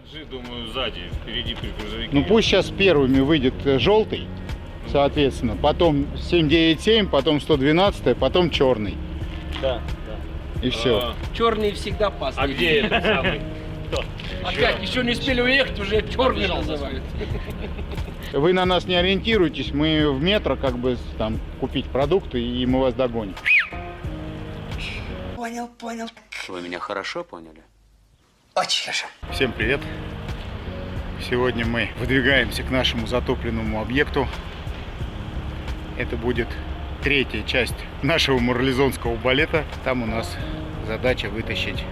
Хаджи, думаю, сзади, впереди при грузовике. Ну пусть сейчас первыми выйдет желтый, соответственно, потом 797, потом 112, потом черный. Да. И все. Черный всегда пасный. А где этот самый? Кто? Опять, еще не успели уехать, уже черный называют. Вы на нас не ориентируйтесь, мы в метро как бы там купить продукты, и мы вас догоним. Понял. Вы меня хорошо поняли? Очень хорошо. Всем привет! Сегодня мы выдвигаемся к нашему затопленному объекту. Это будет третья часть нашего марлезонского балета. Там у нас задача вытащить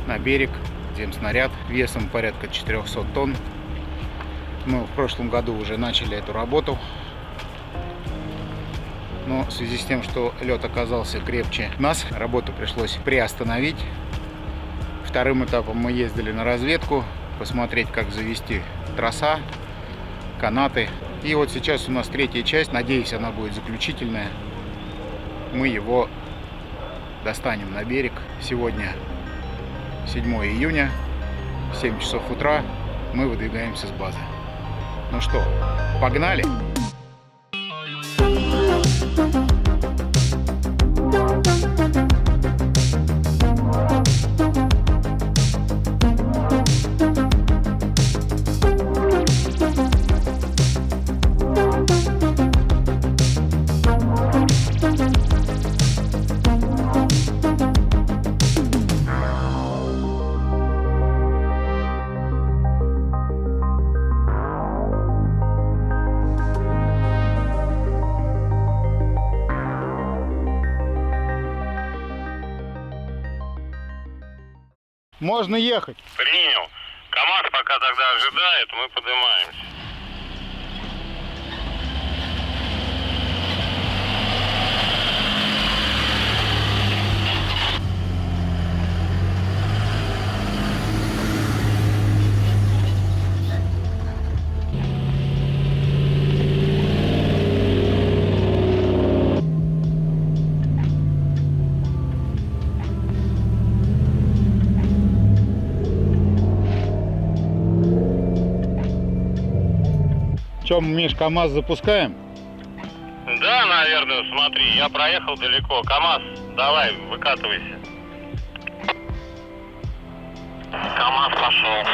на берег земснаряд весом порядка 400 тонн. Мы в прошлом году уже начали эту работу, но в связи с тем, что лед оказался крепче нас, работу пришлось приостановить. Вторым этапом мы ездили на разведку, посмотреть, как завести троса, канаты. И вот сейчас у нас третья часть, надеюсь, она будет заключительная. Мы его достанем на берег. Сегодня 7 июня, 7 часов утра, мы выдвигаемся с базы. Ну что, погнали! Можно ехать. Принял. КамАЗ пока тогда ожидает, мы поднимаемся. Чем, Миш, КамАЗ запускаем? Да, наверное, смотри, я проехал далеко. КамАЗ, давай, выкатывайся. КамАЗ пошел.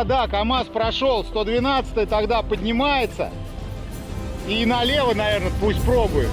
Да, КамАЗ прошел, 112 тогда поднимается. И налево, наверное, пусть пробует.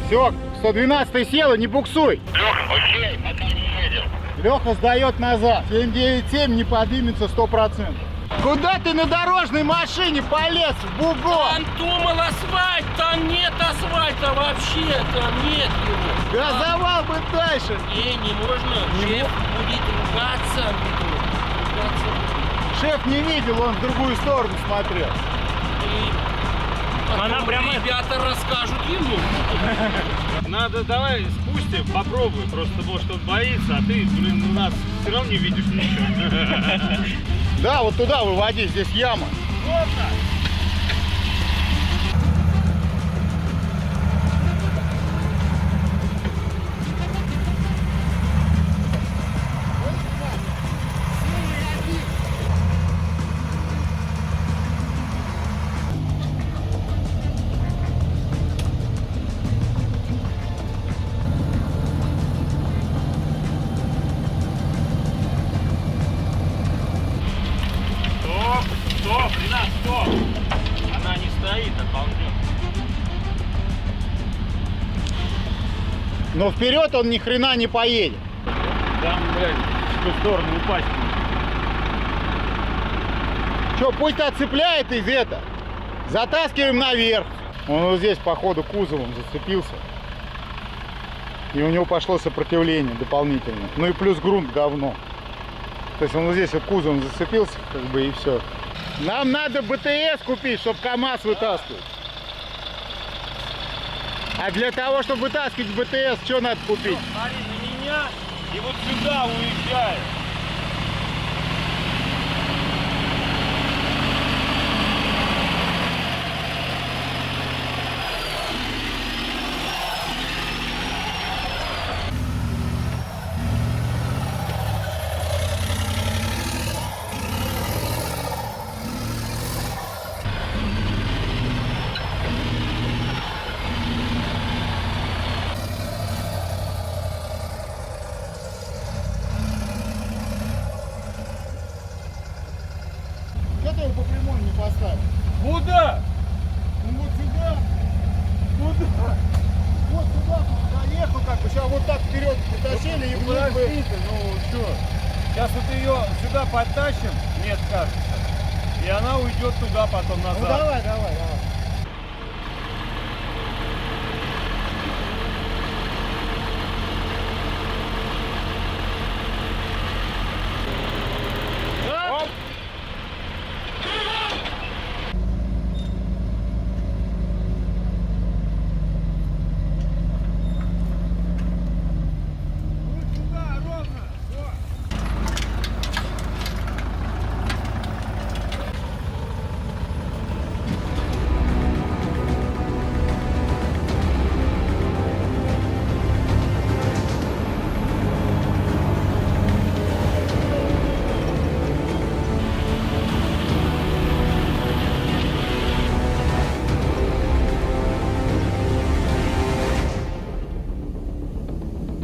Все, 112 села, не буксуй. Леха, окей, пока не едем. Леха сдает назад. 797 не поднимется 100%. Куда ты на дорожной машине полез в бугор? Там думал асфальт, там нет асфальта вообще, там нет его. Газовал бы дальше. Не можно. Шеф будет ругаться. Шеф не видел, он в другую сторону смотрел. Она прямо... Ребята расскажут ему. Надо, давай спустим, попробуй. Просто, может, он боится, а ты, блин, у нас все равно не видишь ничего. Да, вот туда выводи, здесь яма. Стоп, Ренат, стоп! Она не стоит, а ползет. Но вперед он ни хрена не поедет. Там, блядь, в ту сторону упасть. Че, пусть отцепляет из это. Затаскиваем наверх. Он вот здесь, походу, кузовом зацепился. И у него пошло сопротивление дополнительно. Ну и плюс грунт говно. То есть он вот здесь вот кузовом зацепился, как бы, и все. Нам надо БТС купить, чтобы КамАЗ вытаскивать. А для того, чтобы вытаскивать БТС, что надо купить? Смотри на меня и вот сюда уезжает. Что ты его по прямой не поставил? Куда? Ну вот сюда. Куда? Вот сюда заехал, как бы. Сейчас вот так вперед притащили и вниз бы. Ну что? Сейчас вот ее сюда подтащим, нет, кажется. И она уйдет туда, потом назад. Ну давай. Оп. Сюда, ровно.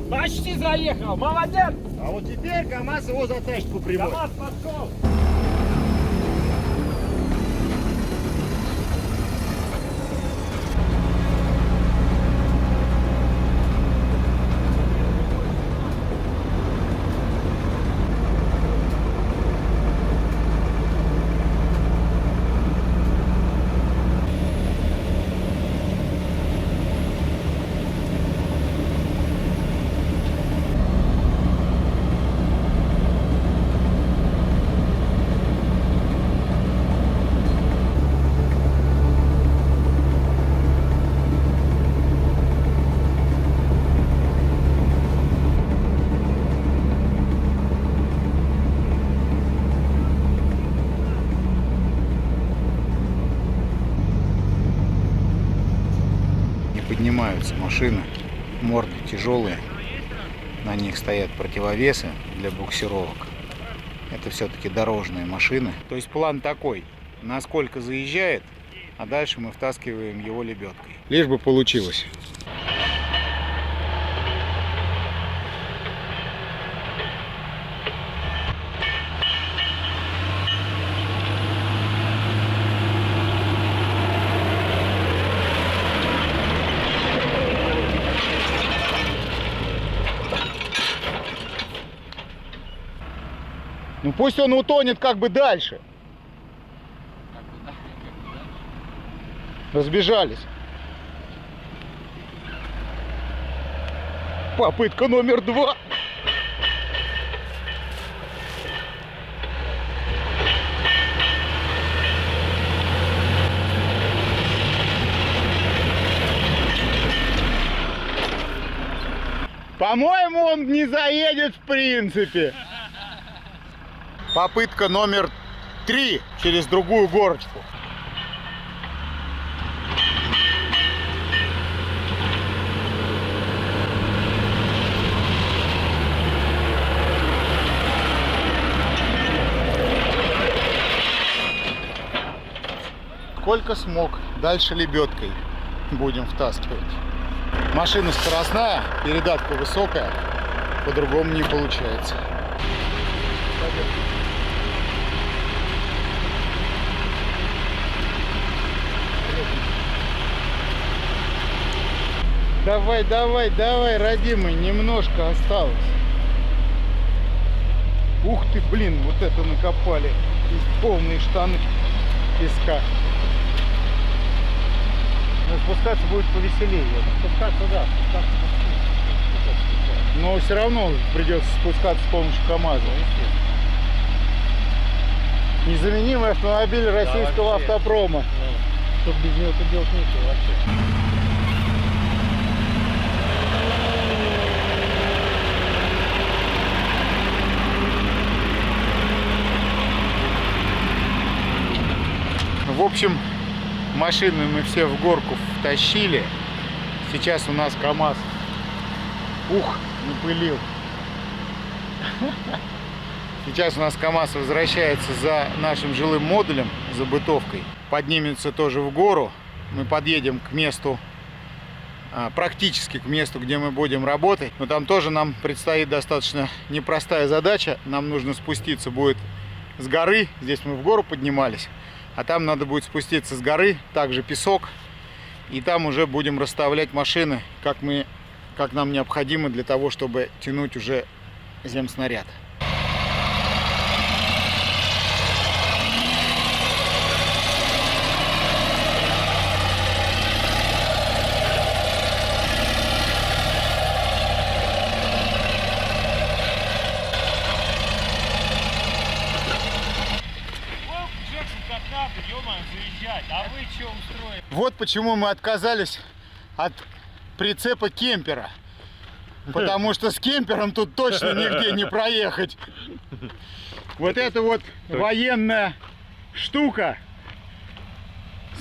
Почти заехал, молодец! А вот теперь КамАЗ его затащит по прямой. КамАЗ пошел! Поднимаются машины, морды тяжелые, на них стоят противовесы для буксировок. Это все-таки дорожные машины. То есть план такой: насколько заезжает, а дальше мы втаскиваем его лебедкой. Лишь бы получилось. Ну пусть он утонет как бы дальше. Разбежались. Попытка номер 2. По-моему, он не заедет в принципе. Попытка номер 3 через другую горочку. Сколько смог, дальше лебедкой будем втаскивать. Машина скоростная, передатка высокая, по-другому не получается. Давай, давай, давай, родимый, немножко осталось. Ух ты, блин, вот это накопали. Полные штаны песка. Но спускаться будет повеселее. Спускаться, да. Но все равно придется спускаться с помощью КамАЗа. Незаменимый автомобиль российского вообще. автопрома. Чтоб без него-то делать нечего вообще. В общем, машины мы все в горку втащили. Сейчас у нас КамАЗ напылил. Сейчас у нас КамАЗ возвращается за нашим жилым модулем, за бытовкой. Поднимется тоже в гору. Мы подъедем к месту, практически к месту, где мы будем работать. Но там тоже нам предстоит достаточно непростая задача. Нам нужно спуститься будет с горы. Здесь мы в гору поднимались. А там надо будет спуститься с горы, также песок. И там уже будем расставлять машины, как нам необходимо для того, чтобы тянуть уже земснаряд. А вы что устроили? Вот почему мы отказались от прицепа кемпера. Потому что с кемпером тут точно нигде не проехать. Вот это вот военная штука.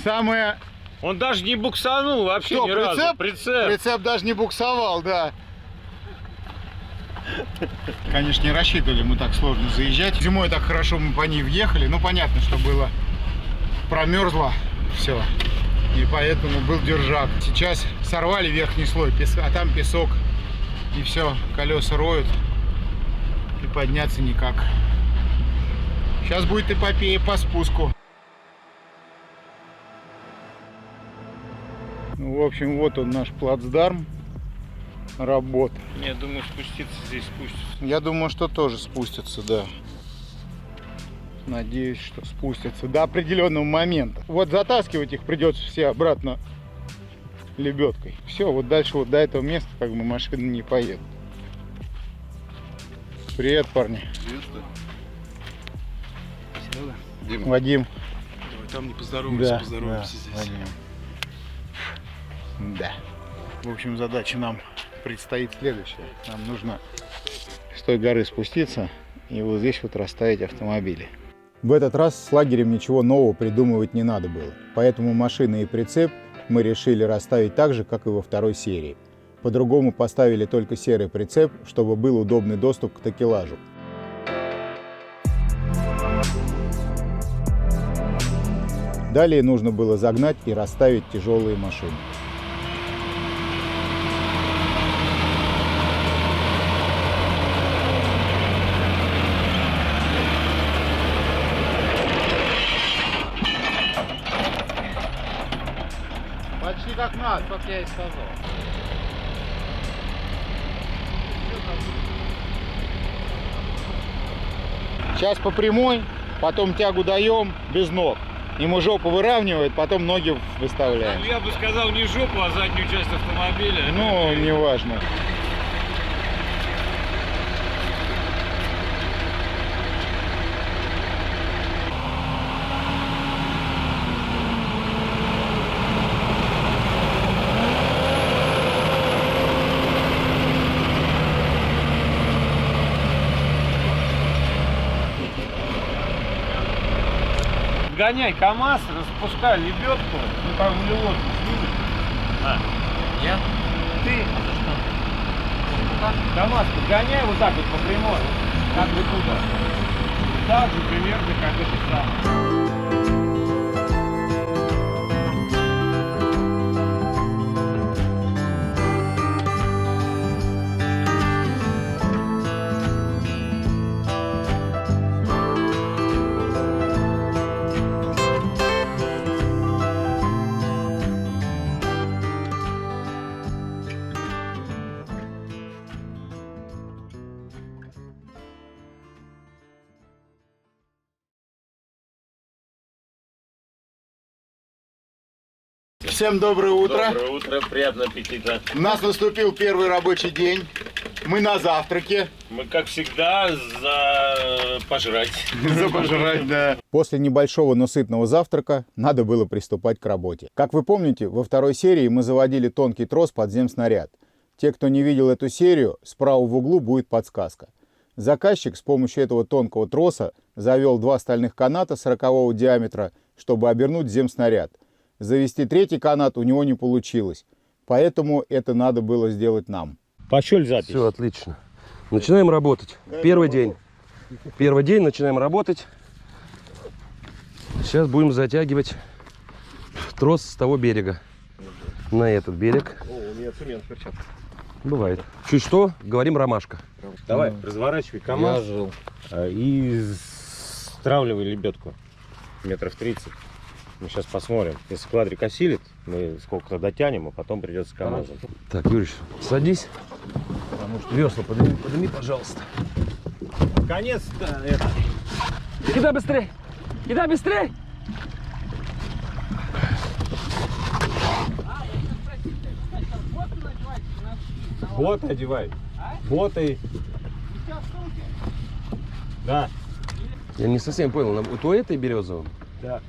Самая... Он даже не буксанул вообще Что, ни разу. Прицеп. Прицеп даже не буксовал, да. Конечно, не рассчитывали мы так сложно заезжать. Зимой так хорошо мы по ней въехали. Ну, понятно, что было... Промерзло все. И поэтому был держак. Сейчас сорвали верхний слой, а там песок. И все, колеса роют. И подняться никак. Сейчас будет эпопея по спуску. Ну, в общем, вот он наш плацдарм работ. Я думаю, спуститься здесь спустится. Я думаю, что тоже спустятся, да. Надеюсь, что спустятся до определенного момента. Вот затаскивать их придется все обратно лебедкой. Все, вот дальше вот до этого места как бы машины не поедут. Привет, парни. Привет, Серега? Дима. Вадим. Давай там не поздороваемся, Да, поздороваемся здесь. Вадим. Да. В общем, задача нам предстоит следующая. Нам нужно с той горы спуститься и вот здесь вот расставить автомобили. В этот раз с лагерем ничего нового придумывать не надо было. Поэтому машины и прицеп мы решили расставить так же, как и во второй серии. По-другому поставили только серый прицеп, чтобы был удобный доступ к такелажу. Далее нужно было загнать и расставить тяжелые машины. Почти как надо, как я и сказал. Сейчас по прямой, потом тягу даем без ног. Ему жопу выравнивает, потом ноги выставляем. Я бы сказал не жопу, а заднюю часть автомобиля. Ну, неважно. Гоняй КамАЗ, распускай лебедку. Ну там в левотку снимешь. Я? Ты? КамАЗ подгоняй вот так вот по прямой. Как бы туда. Так же примерно, как это самое. Всем доброе утро. Доброе утро, приятного аппетита. У нас наступил первый рабочий день. Мы на завтраке. Мы, как всегда, за пожрать. За пожрать, да. После небольшого, но сытного завтрака надо было приступать к работе. Как вы помните, во второй серии мы заводили тонкий трос под земснаряд. Те, кто не видел эту серию, справа в углу будет подсказка. Заказчик с помощью этого тонкого троса завел 2 стальных каната 40-го диаметра, чтобы обернуть земснаряд. Завести 3-й канат у него не получилось, поэтому это надо было сделать нам. Пошёл запись. Все отлично. Начинаем работать. Первый день. Первый день, начинаем работать. Сейчас будем затягивать трос с того берега на этот берег. О, у меня цемент в перчатках. Бывает. Чуть что, говорим ромашка. Давай, разворачивай КамАЗ и стравливай лебедку метров 30. Мы сейчас посмотрим. Если квадрик осилит, мы сколько-то дотянем, а потом придется КамАЗом. Так, Юрич, садись. Весла подними, пожалуйста. Конец, да, это. Кидай быстрей! Кидай быстрей! Боты одевай. Боты. Да. Я не совсем понял, у той этой березовой? Да.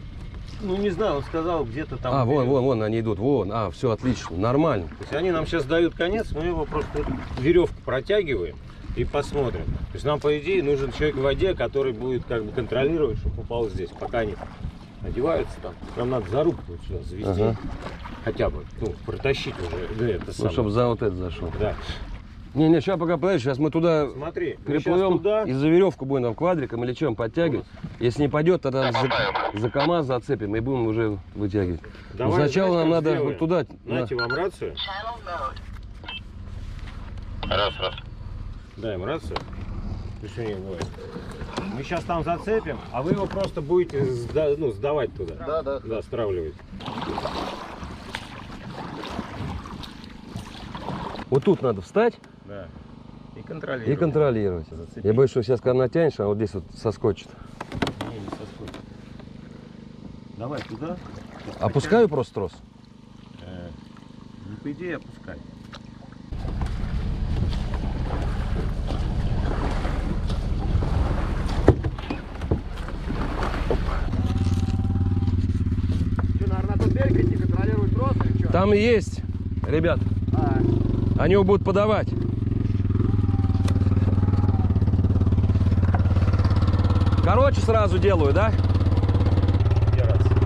Ну не знаю, он сказал где-то там. Вон они идут, вон. Все отлично, нормально. То есть они нам сейчас дают конец, мы его просто веревку протягиваем и посмотрим. То есть нам, по идее, нужен человек в воде, который будет как бы контролировать, чтобы упал здесь, пока они одеваются там. Нам надо зарубку вот сюда завести. Ага. Хотя бы, ну, протащить уже. Да, это самое. Чтобы за вот это зашел. Да. Не, сейчас пока, подожди, сейчас мы туда Смотри, мы переплывем щас туда. и за веревку будем там квадриком или чем подтягивать. Если не пойдет, тогда за КамАЗ зацепим и будем уже вытягивать. Но Давай, сначала знаешь, нам как надо сделаем? вот туда. Знаете, вам рацию? Раз. Даем рацию. Решение бывает. Мы сейчас там зацепим, а вы его просто будете сдавать туда. Да, стравливать. Вот тут надо встать Да. И контролировать. и контролировать. Зацепить. Я боюсь, что сейчас когда натянешь, а вот здесь вот соскочит. Не соскочит. Давай туда. Опускаю просто трос. Ну, по идее, опускай. Что, наверное, на тот берег идти контролировать трос или что? Там и есть, ребят. Они его будут подавать. Короче, сразу делаю, да? Где рация?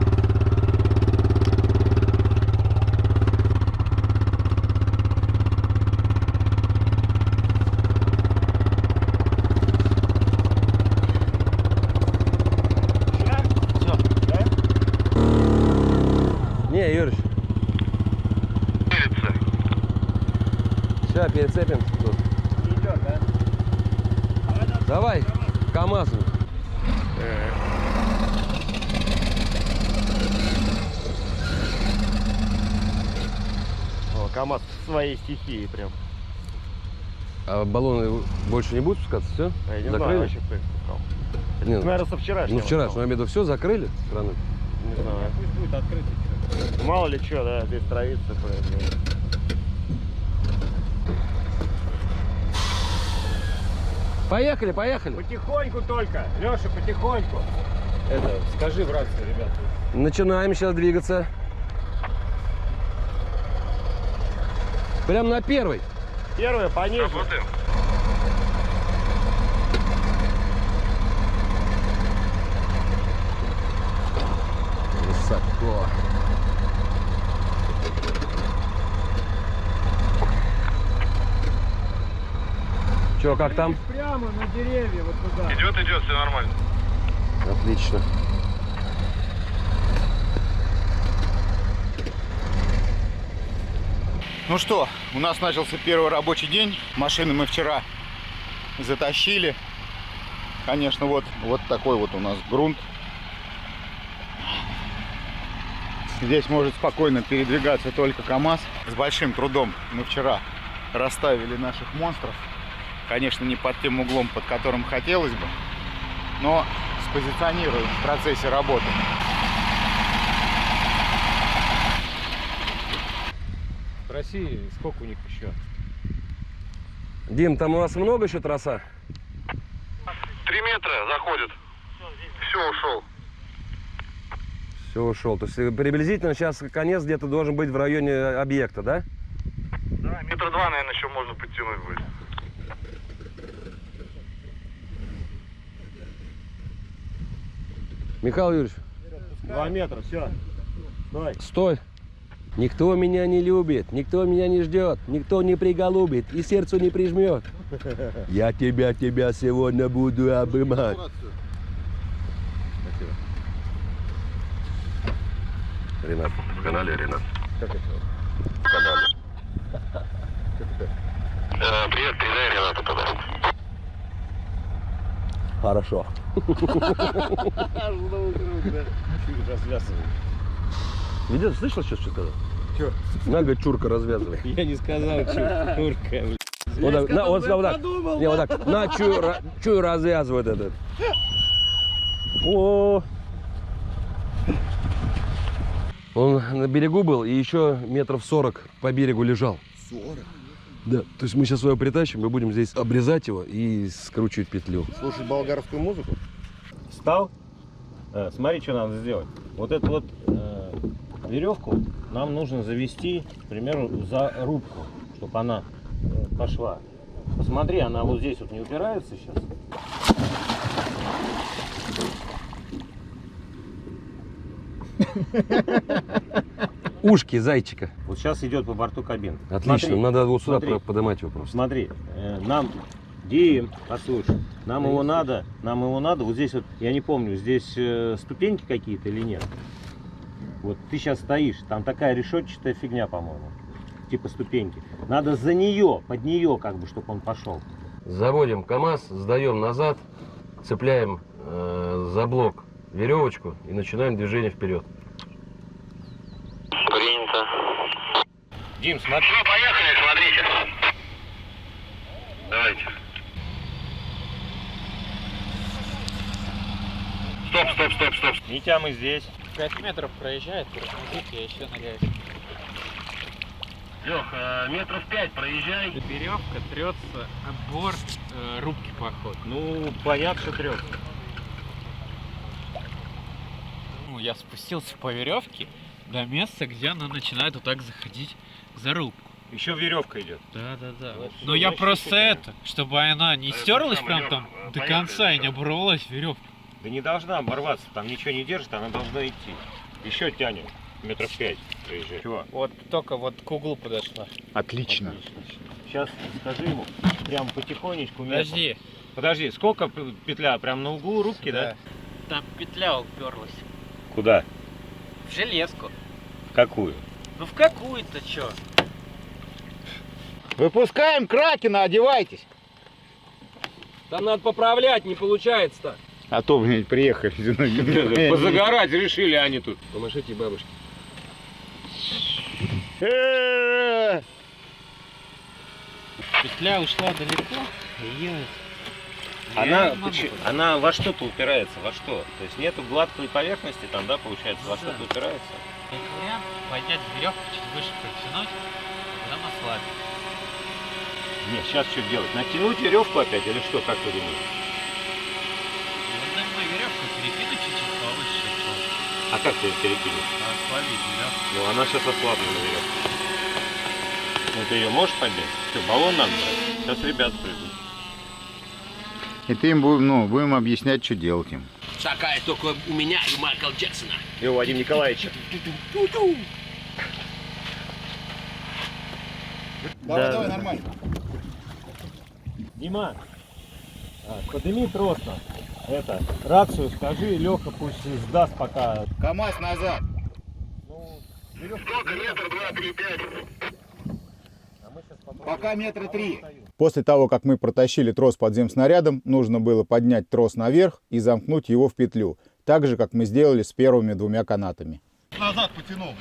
Не, Юрич. Сейчас перецепим тут. Идет, да? Давай, КамАЗ. О, КамАЗ в своей стихии прям. А баллоны больше не будут спускаться, все? Я не Закрыли? знаю вообще, кто их пускал. Не, Наверное, со вчерашнего. ну вчера, но я имею в виду, все закрыли страны. Не знаю. Пусть будет открытый. Мало ли что, да, здесь травится, блин. Поехали, поехали. Потихоньку только. Леша, потихоньку. Это, скажи в рацию, ребята. Начинаем сейчас двигаться. Прям на первый. Первое пониже. Высоко. Че, как там? Прямо на деревья вот туда. Идет, все нормально. Отлично. Ну что, у нас начался первый рабочий день. Машины мы вчера затащили. Конечно, вот такой вот у нас грунт. Здесь может спокойно передвигаться только КамАЗ. С большим трудом мы вчера расставили наших монстров. Конечно, не под тем углом, под которым хотелось бы, но спозиционируем в процессе работы. Спроси, сколько у них еще. Дим, там у вас много еще троса? 3 метра заходит. Все, ушел. Все, ушел. То есть приблизительно сейчас конец где-то должен быть в районе объекта, да? Да, метра 2, наверное, еще можно подтянуть будет. Михаил Юрьевич, 2 метра, все. Стой. стой. Никто меня не любит, никто меня не ждет, никто не приголубит и сердцу не прижмет. Я тебя сегодня буду обнимать. Ренат, в канале Ренат. Как это? В канале. Привет, передай Ренату подарок. Хорошо. Развязывай. Видишь, слышал, что сказал? Чё? На, говорит, чурка развязывай. Я не сказал, чурка. Вот так, на, вот так. Не, вот так. На, чур развязывает этот. О. Он на берегу был и еще метров 40 по берегу лежал. 40? Да. То есть мы сейчас его притащим, мы будем здесь обрезать его и скручивать петлю. Слушать болгарскую музыку? Встал. Смотри, что надо сделать. Вот эту вот веревку нам нужно завести, к примеру, за рубку, чтобы она пошла. Посмотри, она вот здесь вот не упирается сейчас. Ушки зайчика. Вот сейчас идет по борту кабины. Отлично, Смотри, надо вот сюда смотри. поднимать его просто. Смотри, нам, Дим, послушай, нам его надо, вот здесь вот, я не помню, здесь ступеньки какие-то или нет. Вот ты сейчас стоишь, там такая решетчатая фигня, по-моему, типа ступеньки. Надо за нее, под нее, как бы, чтобы он пошел. Заводим КАМАЗ, сдаем назад, цепляем за блок веревочку и начинаем движение вперед. Принято. Дим, смотри. Ну, поехали, смотрите. Давайте. Стоп. Митя, мы здесь. 5 метров проезжает, тормозит, я еще ныряю. Лех, метров 5 проезжай. Веревка трется об борт рубки, походу. Ну, понятно, что трёт. Ну, я спустился по веревке до места, где она начинает вот так заходить за рубку. Еще веревка идет. Да. Вот, Но всё, я значит, просто теперь. это, чтобы она не стерлась прям там до конца и не оборвалась веревка. Да не должна оборваться, там ничего не держит, она должна идти. Еще тянем. Метров 5 проезжай. Чего? Вот только вот к углу подошла. Отлично. Сейчас скажи ему, прям потихонечку. Подожди, сколько петля? Прям на углу рубки, да? там петля уперлась. Куда? В железку. В какую? Ну в какую-то чё? Выпускаем Кракена, одевайтесь. Там надо поправлять, не получается-то. А то, блядь, приехали. Позагорать решили они тут. Помашите бабушке. Петля ушла далеко, и Она во что-то упирается, во что? То есть нету гладкой поверхности там, да, получается, во что-то упирается? вариант поднять веревку чуть выше, протянуть, а потом ослабить. Нет, сейчас что делать? Натянуть веревку опять или что, как ты думаешь? Вот веревку перекинуть чуть-чуть повыше, А как ты ее перекинешь? ослабить веревку. Ну она сейчас ослаблена веревка. Ну ты ее можешь поднять? Что, баллон надо брать? Сейчас ребята придут. И ты им будем объяснять, что делать им. Такая только у меня и Майкла Джексона. И у Вадима Николаевича. Давай, нормально. Дима, подними трос нам. Это, рацию скажи, Леха пусть сдаст пока. КамАЗ назад. Сколько? Метр, 2, 3, 5. Пока метра 3. После того, как мы протащили трос под земснарядом, нужно было поднять трос наверх и замкнуть его в петлю, так же, как мы сделали с первыми 2 канатами. Назад потянул.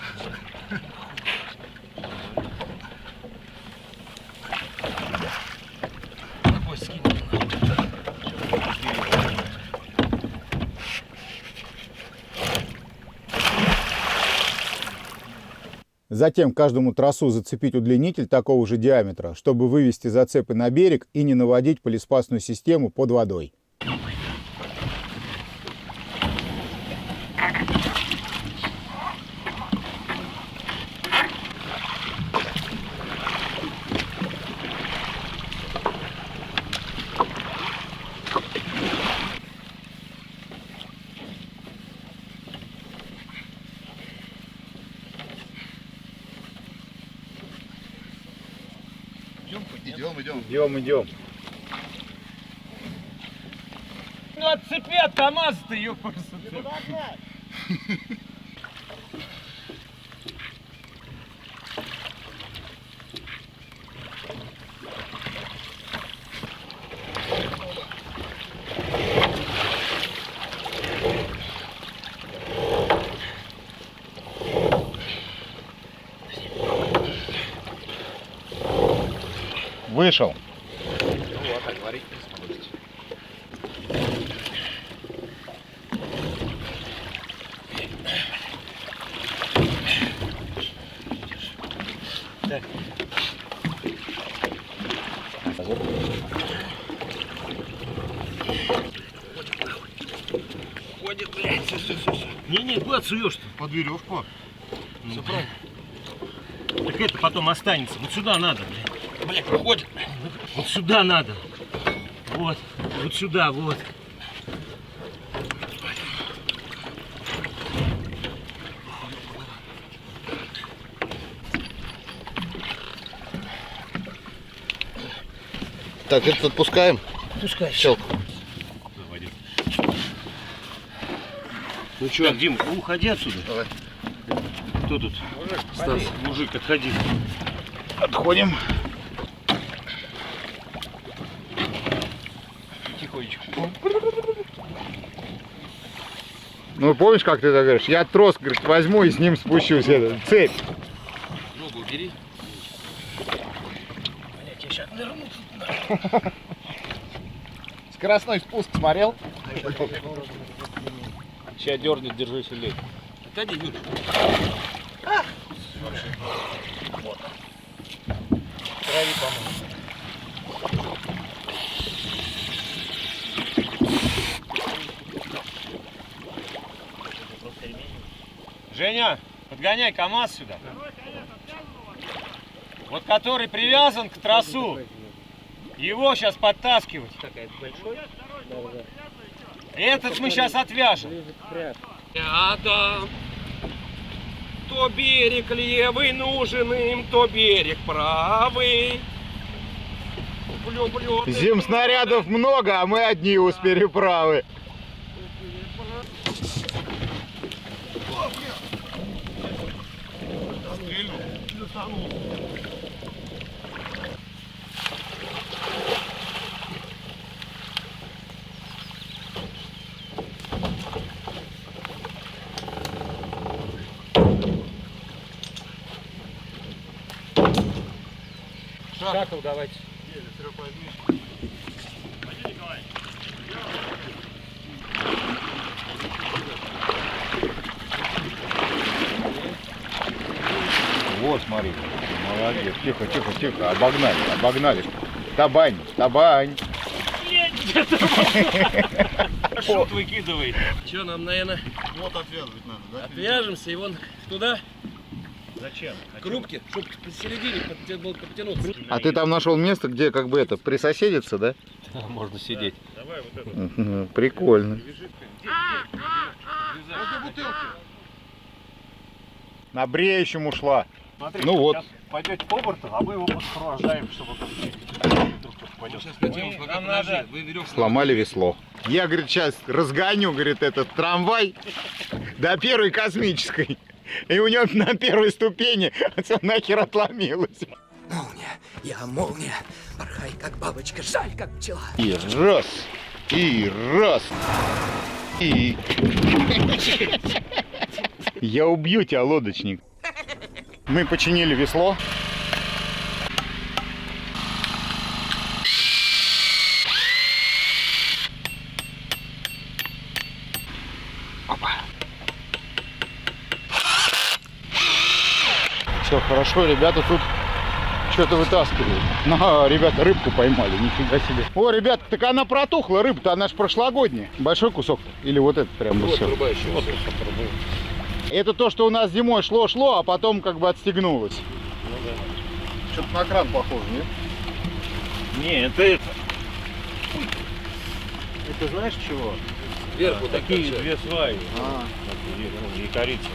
Затем к каждому тросу зацепить удлинитель такого же диаметра, чтобы вывести зацепы на берег и не наводить полиспастную систему под водой. Идем. Ну отцепи от КамАЗа-то, ёпарса. Вышел. Ходит, блядь, все. Не, куда суешь-то? Под веревку. Все правильно. Так это потом останется. Вот сюда надо, блядь. Блядь, проходит. Вот сюда надо. Вот сюда, вот. Так, это отпускаем. Пускай. Щелк. Ну что, Дим, уходи отсюда. Давай. Кто тут? Стас, мужик, отходи. Отходим. Тихонечко. Ну помнишь, как ты так говоришь? Я трос, говорит, возьму и с ним спущусь. Цепь. Ногу убери. Блядь, я сейчас нырну. Скоростной спуск смотрел? Сейчас дернет, держи сильнее. Отойди, Юр. Трави, по-моему. Женя, подгоняй КамАЗ сюда. Вот который привязан к тросу. Его сейчас подтаскивать. Этот мы сейчас отвяжем. То берег левый нужен им, то берег правый. Земснарядов много, а мы одни с переправы. Шакал давайте. Вот, смотри. Молодец. Тихо. Обогнали. Табань. Шут выкидывает. Че, нам, наверное, Вот отвязывать надо, да? отвяжемся и вон туда, Зачем? к рубке, чтобы посередине потянуться. А ты там нашел место, где как бы это присоседиться, да? Можно сидеть. Давай вот это. Мгм, прикольно. На бреющем ушла. Смотри, Ну вот. сейчас пойдете по борту, а мы его провожаем, чтобы вдруг кто-то пойдет. Нам надо... Сломали весло. Я, говорит, сейчас разгоню, говорит, этот трамвай до первой космической. И у него на первой ступени все нахер отломилось. Молния, я молния, порхай как бабочка, жаль как пчела. И раз. И... Я убью тебя, лодочник. Мы починили весло. Все хорошо, ребята тут что-то вытаскивают. Ну, ребята рыбку поймали, нифига себе. О, ребята, так она протухла, рыба-то, она ж прошлогодняя. Большой кусок или вот этот прям вот все? Вот, Это то, что у нас зимой шло, а потом как бы отстегнулось. ну да. Что-то на кран похоже, нет? Не, это знаешь чего? Сверху Такие две сваи. А. И корица.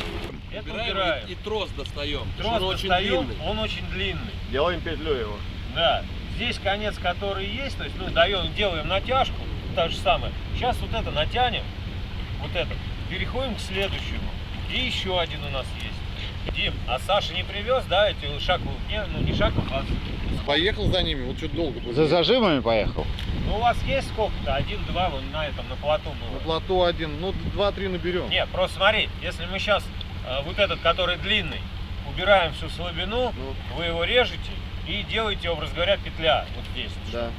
Это убираем. И трос достаем. Трос достаем, он очень длинный. Делаем петлю его. Да. Здесь конец, который есть, то есть, ну, делаем натяжку, так же самое. Сейчас вот это натянем, вот это, переходим к следующему. И еще один у нас есть. Дим, а Саша не привез, да, эти шаку, не шаку, а... Поехал за ними, вот что долго было. За зажимами поехал? Ну, у вас есть сколько-то? 1-2 вон на этом, на плоту было. На плоту один, ну 2-3 наберем. Нет, просто смотри, если мы сейчас вот этот, который длинный, убираем всю слабину, вы его режете и делаете, образно говоря, петля вот здесь. Да.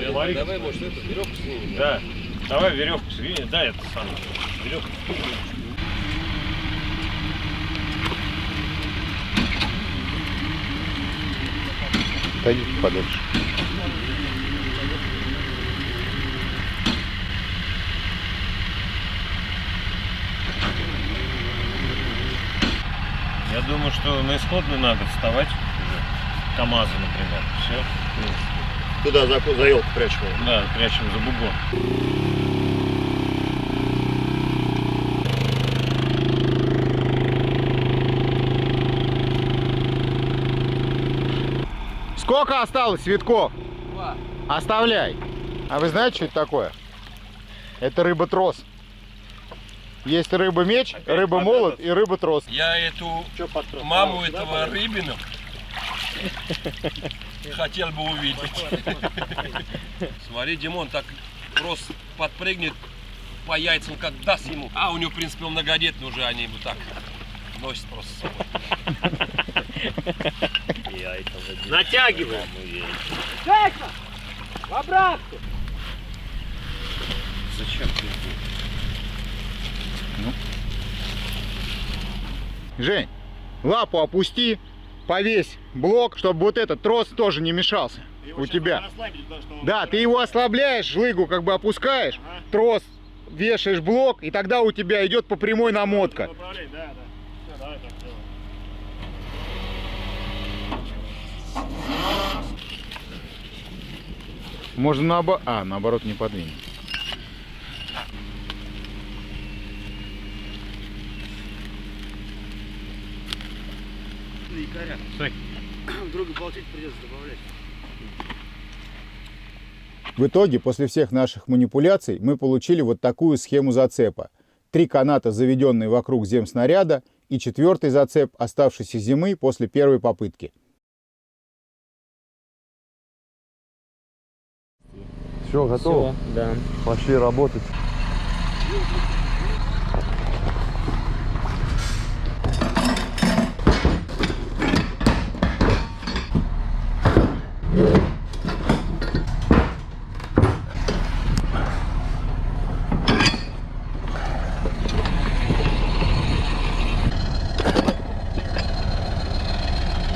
Давай, может, эту веревку снимем. Да. Давай веревку свинем, да, это самое. Веревку свинем. Пойдите подальше. Я думаю, что на исходную надо вставать уже. КамАЗу, например. Все. Туда за елку прячем его. Да, прячем за бугор. Сколько осталось витков? 2. Оставляй. А вы знаете, что это такое? Это рыба-трос. Есть рыба-меч, рыба-молот и рыба-трос. Я эту маму этого рыбину хотел бы увидеть. Смотри, Димон так трос подпрыгнет по яйцам, как даст ему. А у него, в принципе, он многодетный уже, они его так носят просто с собой. Натягиваем. В обратку! Зачем ты Жень, лапу опусти, повесь блок, чтобы вот этот трос тоже не мешался у тебя. Да, ты его ослабляешь, жлыгу как бы опускаешь, трос вешаешь блок, и тогда у тебя идет по прямой намотка. Можно наоборот не подвинуть. Стой. Вдруг болтить придется добавлять. В итоге, после всех наших манипуляций, мы получили вот такую схему зацепа. 3 каната, заведенные вокруг земснаряда, и 4-й зацеп, оставшийся зимы после первой попытки. Все, готово? Всё, да. Пошли работать.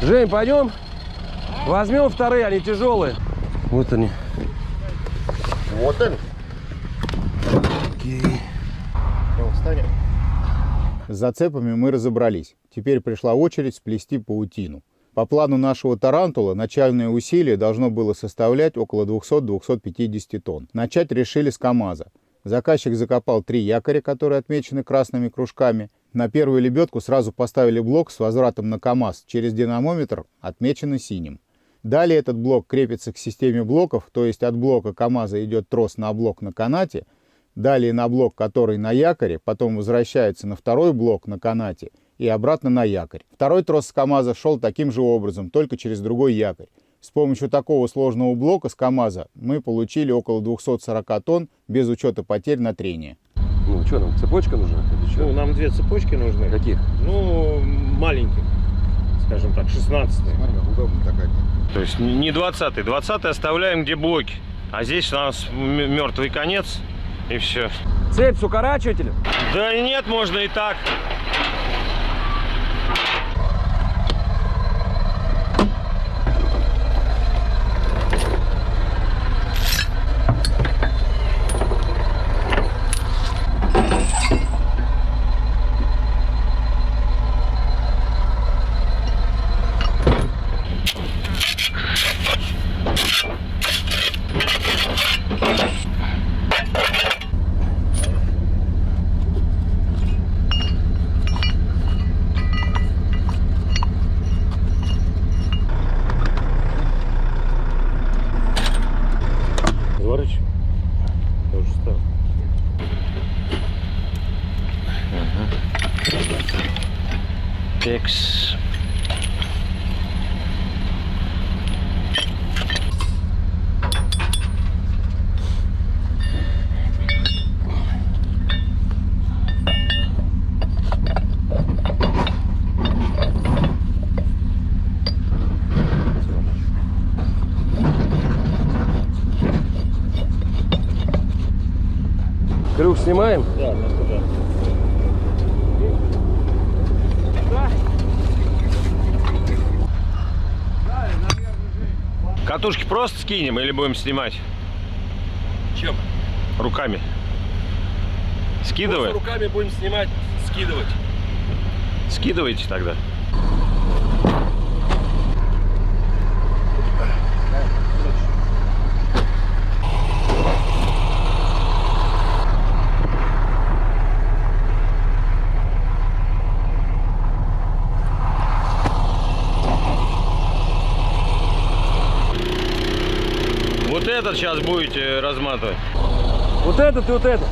Жень, пойдем? Возьмем вторые, они тяжелые. Вот они. Вот он. Окей. Встанем. С зацепами мы разобрались. Теперь пришла очередь сплести паутину. По плану нашего тарантула начальное усилие должно было составлять около 200-250 тонн. Начать решили с КамАЗа. Заказчик закопал 3 якоря, которые отмечены красными кружками. На первую лебедку сразу поставили блок с возвратом на КамАЗ через динамометр, отмеченный синим. Далее этот блок крепится к системе блоков, то есть от блока КамАЗа идет трос на блок на канате, далее на блок, который на якоре, потом возвращается на второй блок на канате и обратно на якорь. Второй трос с КамАЗа шел таким же образом, только через другой якорь. С помощью такого сложного блока с КамАЗа мы получили около 240 тонн без учета потерь на трение. Ну что, нам цепочка нужна? Или что? Ну, нам 2 цепочки нужны. Каких? Ну, маленьких, скажем так, 16. Смотри, как удобно такая. То есть не 20-й. 20-й оставляем где блоки. А здесь у нас мертвый конец, и все. Цепь с укорачивателем? Да и нет, можно и так. Разворачивай. Я уже ставил. Текс. Крюк снимаем? Да, да. Катушки просто скинем или будем снимать Чем? руками? Скидываем? Просто руками будем снимать, скидывать. Скидывайте тогда. Вот этот сейчас будете разматывать. Вот этот и вот этот.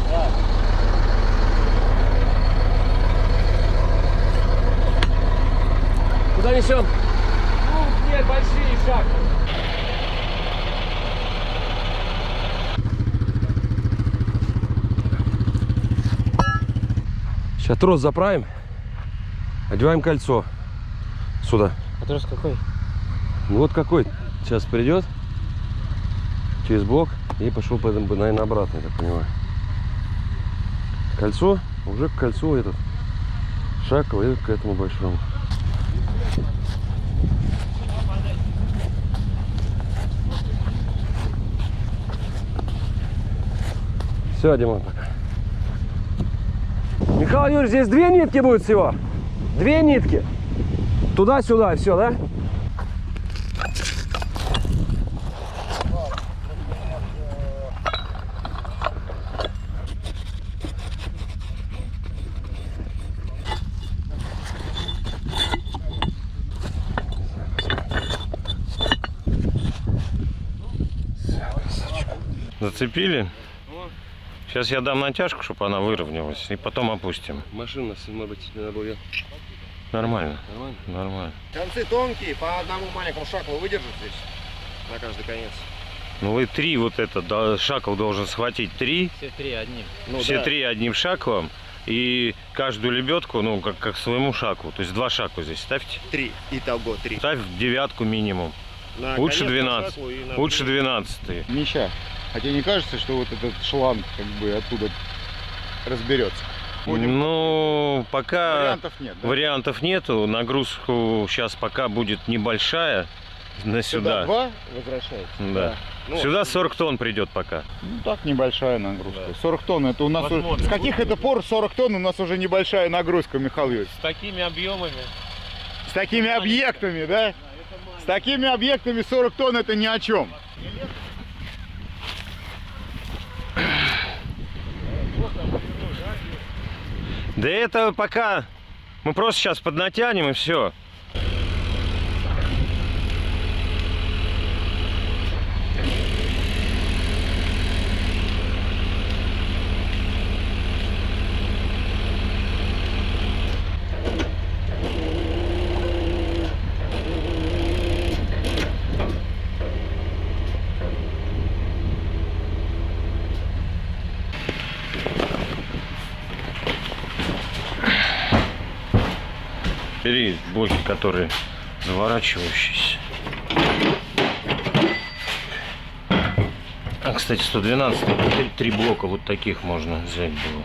Куда несем? Ну, нет, большие шаг. Сейчас трос заправим. Одеваем кольцо. Сюда. А трос какой? Ну вот какой. Сейчас придет. Через блок. И пошел, наверное, обратно, я так понимаю. Кольцо. Уже к кольцу этот. Шаковый и к этому большому. Все, Димон, пока. Михаил Юрьевич, здесь 2 нитки будет всего. 2 нитки. Туда-сюда, все, да? Зацепили? Сейчас я дам натяжку, чтобы она выровнялась, и потом опустим. Машина, может быть, надо было. Нормально. Нормально? Нормально. Концы тонкие, по одному маленькому шаклу выдержит здесь на каждый конец. Ну вы 3 вот это, да, шакл должен схватить 3. Все 3 одним. Ну, Все да. 3 одним шаклом. И каждую лебедку, ну, как своему шаклу. То есть 2 шакла здесь ставьте. 3. Итого 3. Ставь 9 минимум. На Лучше конец 12. шаклу и на Лучше 12. Миша, а тебе не кажется, что вот этот шланг как бы оттуда разберется? Ну, пока Вариантов нет, да? вариантов нету. Нагрузку сейчас пока будет небольшая на сюда. 2 возвращается? Да. Ну, Сюда 40 тонн придет пока. Ну так, небольшая нагрузка. 40 тонн, это у нас... Возможно. С каких это пор 40 тонн у нас уже небольшая нагрузка, Михаил Юрьевич? С такими объемами. С такими объектами, да? С такими объектами 40 тонн это ни о чем. Да это пока мы просто сейчас поднатянем и все. Бери блоки, которые заворачивающиеся. А, кстати, 112, 3 блока вот таких можно взять было.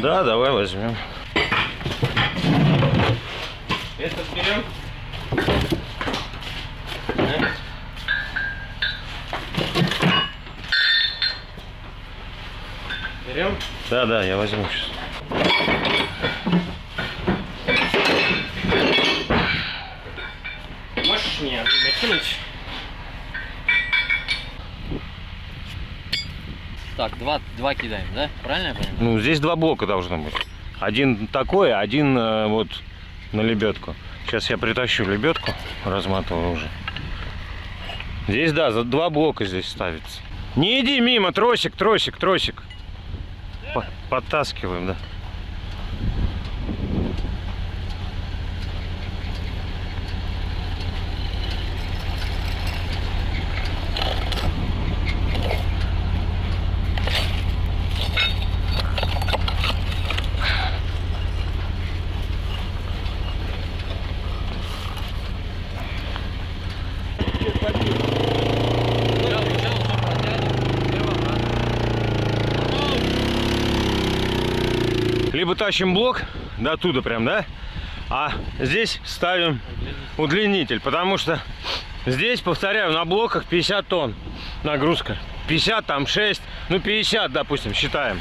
Да, давай возьмем. Это берем. Берем? Да, да, я возьму сейчас. Можешь мне накинуть? Так, два кидаем, да? Правильно я понимаю? Ну, здесь два блока должно быть. Один такой, один вот на лебедку. Сейчас я притащу лебедку, разматываю уже. Здесь, да, за два блока здесь ставится. Не иди мимо, тросик. Подтаскиваем, да. Либо тащим блок до оттуда прям, да? А здесь ставим удлинитель, потому что здесь, повторяю, на блоках 50 тонн нагрузка. 50, там 6, ну 50, допустим, считаем.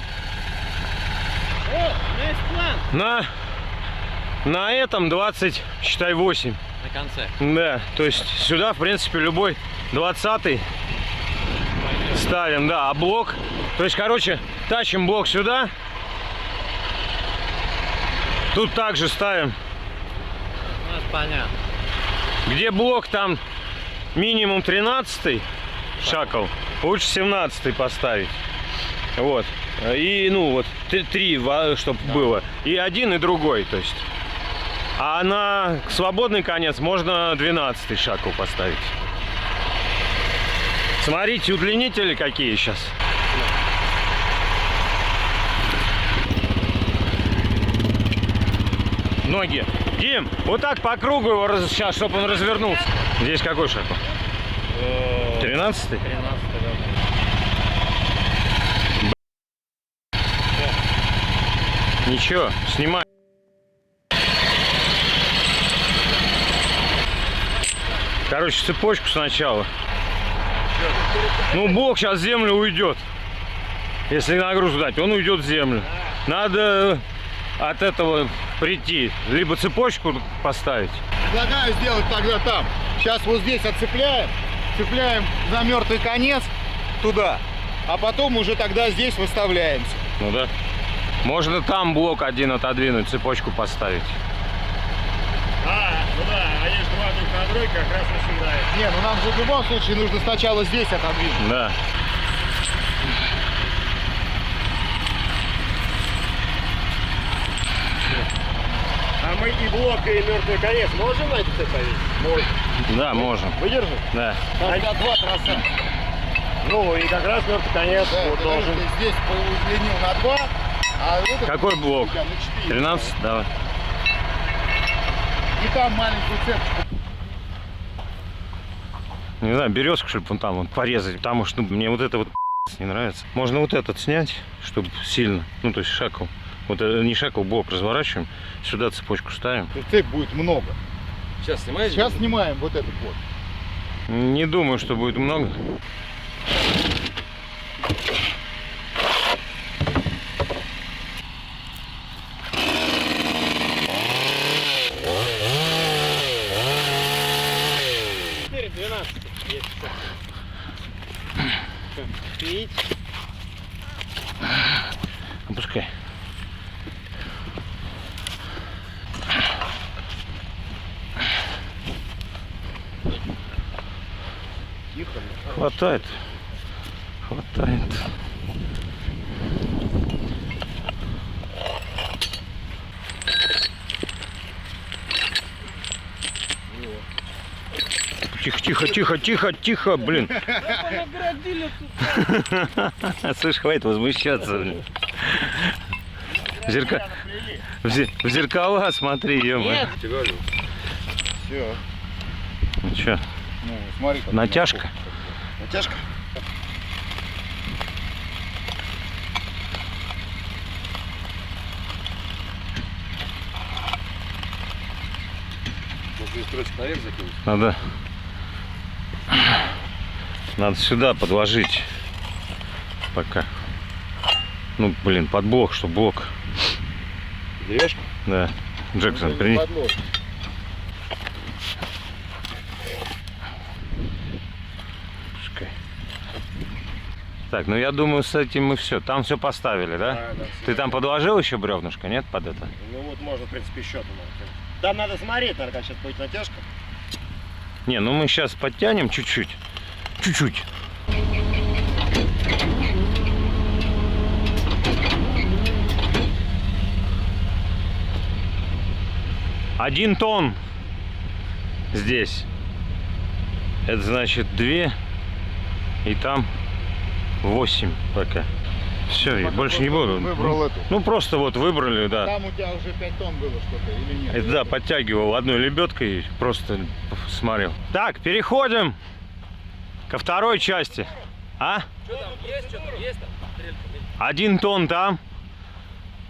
На этом 20, считай, 8. На конце. Да, то есть сюда, в принципе, любой 20-й ставим, да, а блок, то есть, короче, тащим блок сюда. Тут также ставим. Ну, понятно. Где блок, там минимум 13 шакал, лучше 17 поставить. Вот. И, ну, вот, 3, чтобы было. И один, и другой, то есть. А на свободный конец можно 12 шакал поставить. Смотрите, удлинители какие сейчас. Ноги. Дим, вот так по кругу его сейчас, чтобы он развернулся. Здесь какой шакал? 13-й? 13, да. Ничего, снимай. Короче, цепочку сначала. Ну, блок сейчас в землю уйдет. Если нагрузку дать, он уйдет в землю. Надо от этого прийти. Либо цепочку поставить. Предлагаю сделать тогда там. Сейчас вот здесь отцепляем. Цепляем за мертвый конец туда. А потом уже тогда здесь выставляемся. Ну да. Можно там блок один отодвинуть, цепочку поставить. Ну да, они же два друг на друге как раз наседают. Не, ну нам же в любом случае нужно сначала здесь отодвинуть. Да. А мы и блок, и мертвый конец можем на этой повесить? Можем. Да, можем. Выдержим? Да. Тогда два троса. Ну и как раз мертвый конец вот должен. Здесь удлинил на 2, а вот Какой блок? на 4. 13? Давай. И там маленькую цепочку. Не знаю, березку, чтобы вон там порезать, потому что мне вот это вот не нравится. Можно вот этот снять, чтобы сильно, ну то есть шакал. Вот не шакал, блок разворачиваем, сюда цепочку ставим. Цепь будет много. Сейчас снимаете? Сейчас снимаем вот этот вот. Не думаю, что будет много. Опускай. Хватает. Хватает. Тихо, тихо, тихо, тихо, тихо, блин. Слышь, хватит возмущаться, блин. В зеркала смотри, ё-моё. Все. Ну чё, Ну, смотри, как натяжка? Натяжка. Здесь тросик наверх закинуть. Надо сюда подложить пока. Ну, блин, под блок, что блок. Деревяшку? Да. Джексон, прини. Пускай. Так, ну я думаю, с этим мы все. Там все поставили, да? Да, Ты там подложил еще бревнышко, нет, под это? Ну вот можно, в принципе, счетом. Там надо смотреть, наверное, как сейчас будет натяжка. Не, ну мы сейчас подтянем чуть-чуть. Чуть-чуть. Один тонн здесь. Это значит 2. И там 8 пока. Все, и больше не буду. Выбрал эту. Ну просто вот выбрали, да. Там у тебя уже 5 тонн было что-то или нет? Это, да, подтягивал одной лебедкой, просто смотрел. Так, переходим ко второй части. А? Что там, есть что-то? Есть там? 1 тонн там.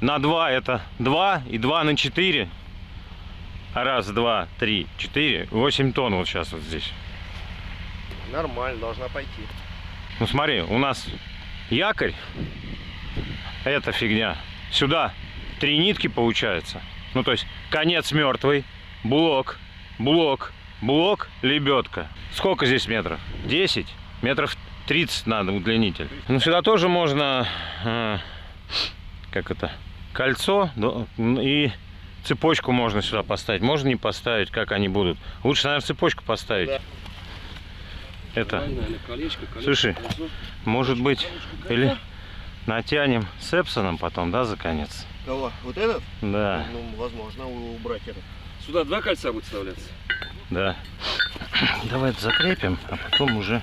На 2 это 2 и 2 на 4. Раз, два, три, 4. 8 тонн вот сейчас вот здесь. Нормально, должна пойти. Ну смотри, у нас якорь. Эта фигня. Сюда 3 нитки получается. Ну то есть конец мертвый. Блок, блок, блок, лебедка. Сколько здесь метров? 10? Метров 30 надо удлинитель. Ну сюда тоже можно, как это, кольцо и цепочку можно сюда поставить. Можно не поставить, как они будут. Лучше, наверное, цепочку поставить. Да. Это, Колечко, слушай, кольцо. может быть, или натянем с Эпсоном потом, да, за конец? Кого? Вот этот? Да, Ну, возможно, убрать этот. Сюда 2 кольца будет вставляться. да. Давай это закрепим, а потом уже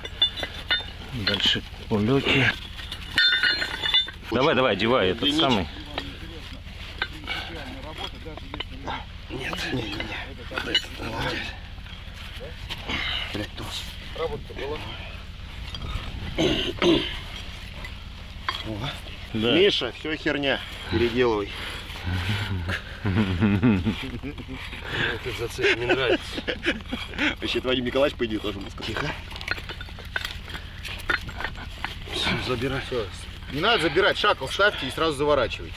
дальше улети. Давай, давай, одевай этот самый. Да. Миша, все херня. Переделывай. Этот зацеп мне нравится. Вообще, Вадим Николаевич, по идее, тоже сказать. Тихо. Все, забирай. Все. Не надо забирать, шакал ставьте и сразу заворачивайте.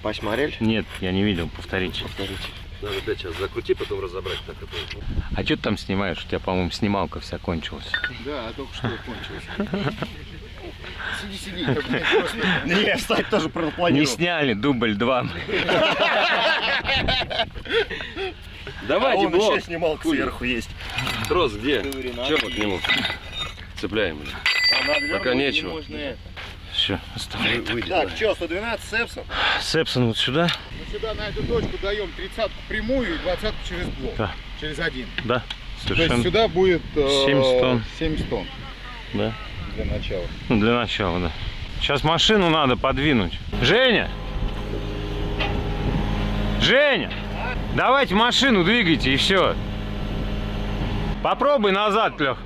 Посмотрели? Нет, я не видел, повторите. Надо опять сейчас закрути, потом разобрать. Так это. А что ты там снимаешь? У тебя, по-моему, снималка вся кончилась. Да, только что кончилось. Сиди, просто. Не, встать тоже Не планировал. сняли дубль 2. Давайте, он блок. еще снималка сверху есть. Трос где? Говори, Чем мы к нему цепляем? Пока нечего. Все, оставляй. Так, что, 112 сепсов? Сепсон вот сюда. Мы сюда на эту точку даем 30-ку прямую и 20-ку через блок. Да. Через один. Да, То есть совершенно. сюда будет 70 тонн. 70 тонн Да. для начала. Ну, для начала, да. Сейчас машину надо подвинуть. Женя! Женя! Давайте машину двигайте и все. Попробуй назад, Лех.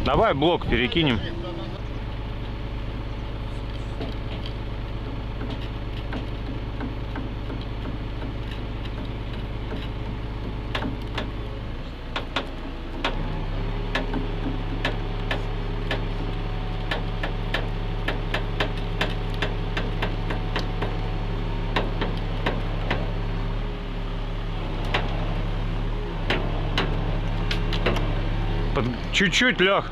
Давай блок перекинем. Чуть-чуть, Лех.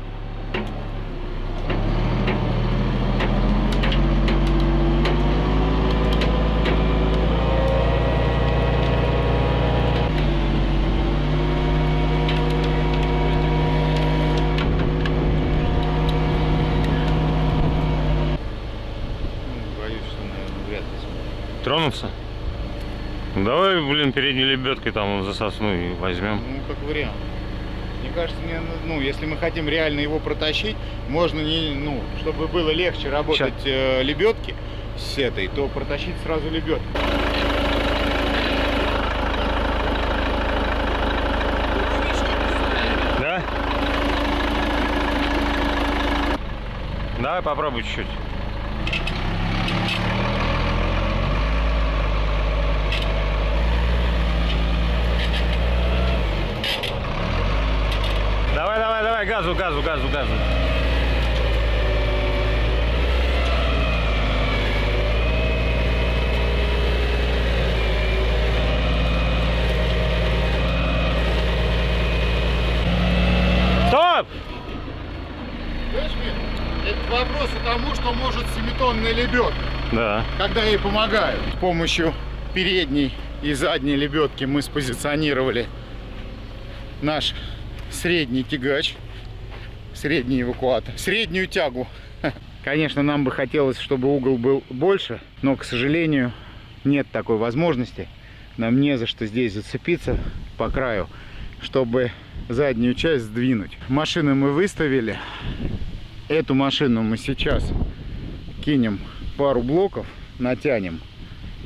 Боюсь, что, наверное, вряд ли сможет. Тронуться? Ну, давай, блин, передней лебедкой там за сосну и возьмем. Ну, как вариант. Мне кажется, ну, если мы хотим реально его протащить, можно не, ну, чтобы было легче работать лебедки с этой, то протащить сразу лебедку. Давай попробуй чуть-чуть. Давай, давай, давай, газу, газу, газу, газу. Стоп! Это к вопросу тому, что может 7-тонная лебедка, Да. когда ей помогают. С помощью передней и задней лебедки мы спозиционировали наш средний тягач, средний эвакуатор, среднюю тягу. Конечно, нам бы хотелось, чтобы угол был больше, но, к сожалению, нет такой возможности. Нам не за что здесь зацепиться по краю, чтобы заднюю часть сдвинуть. Машину мы выставили. Эту машину мы сейчас кинем пару блоков, натянем.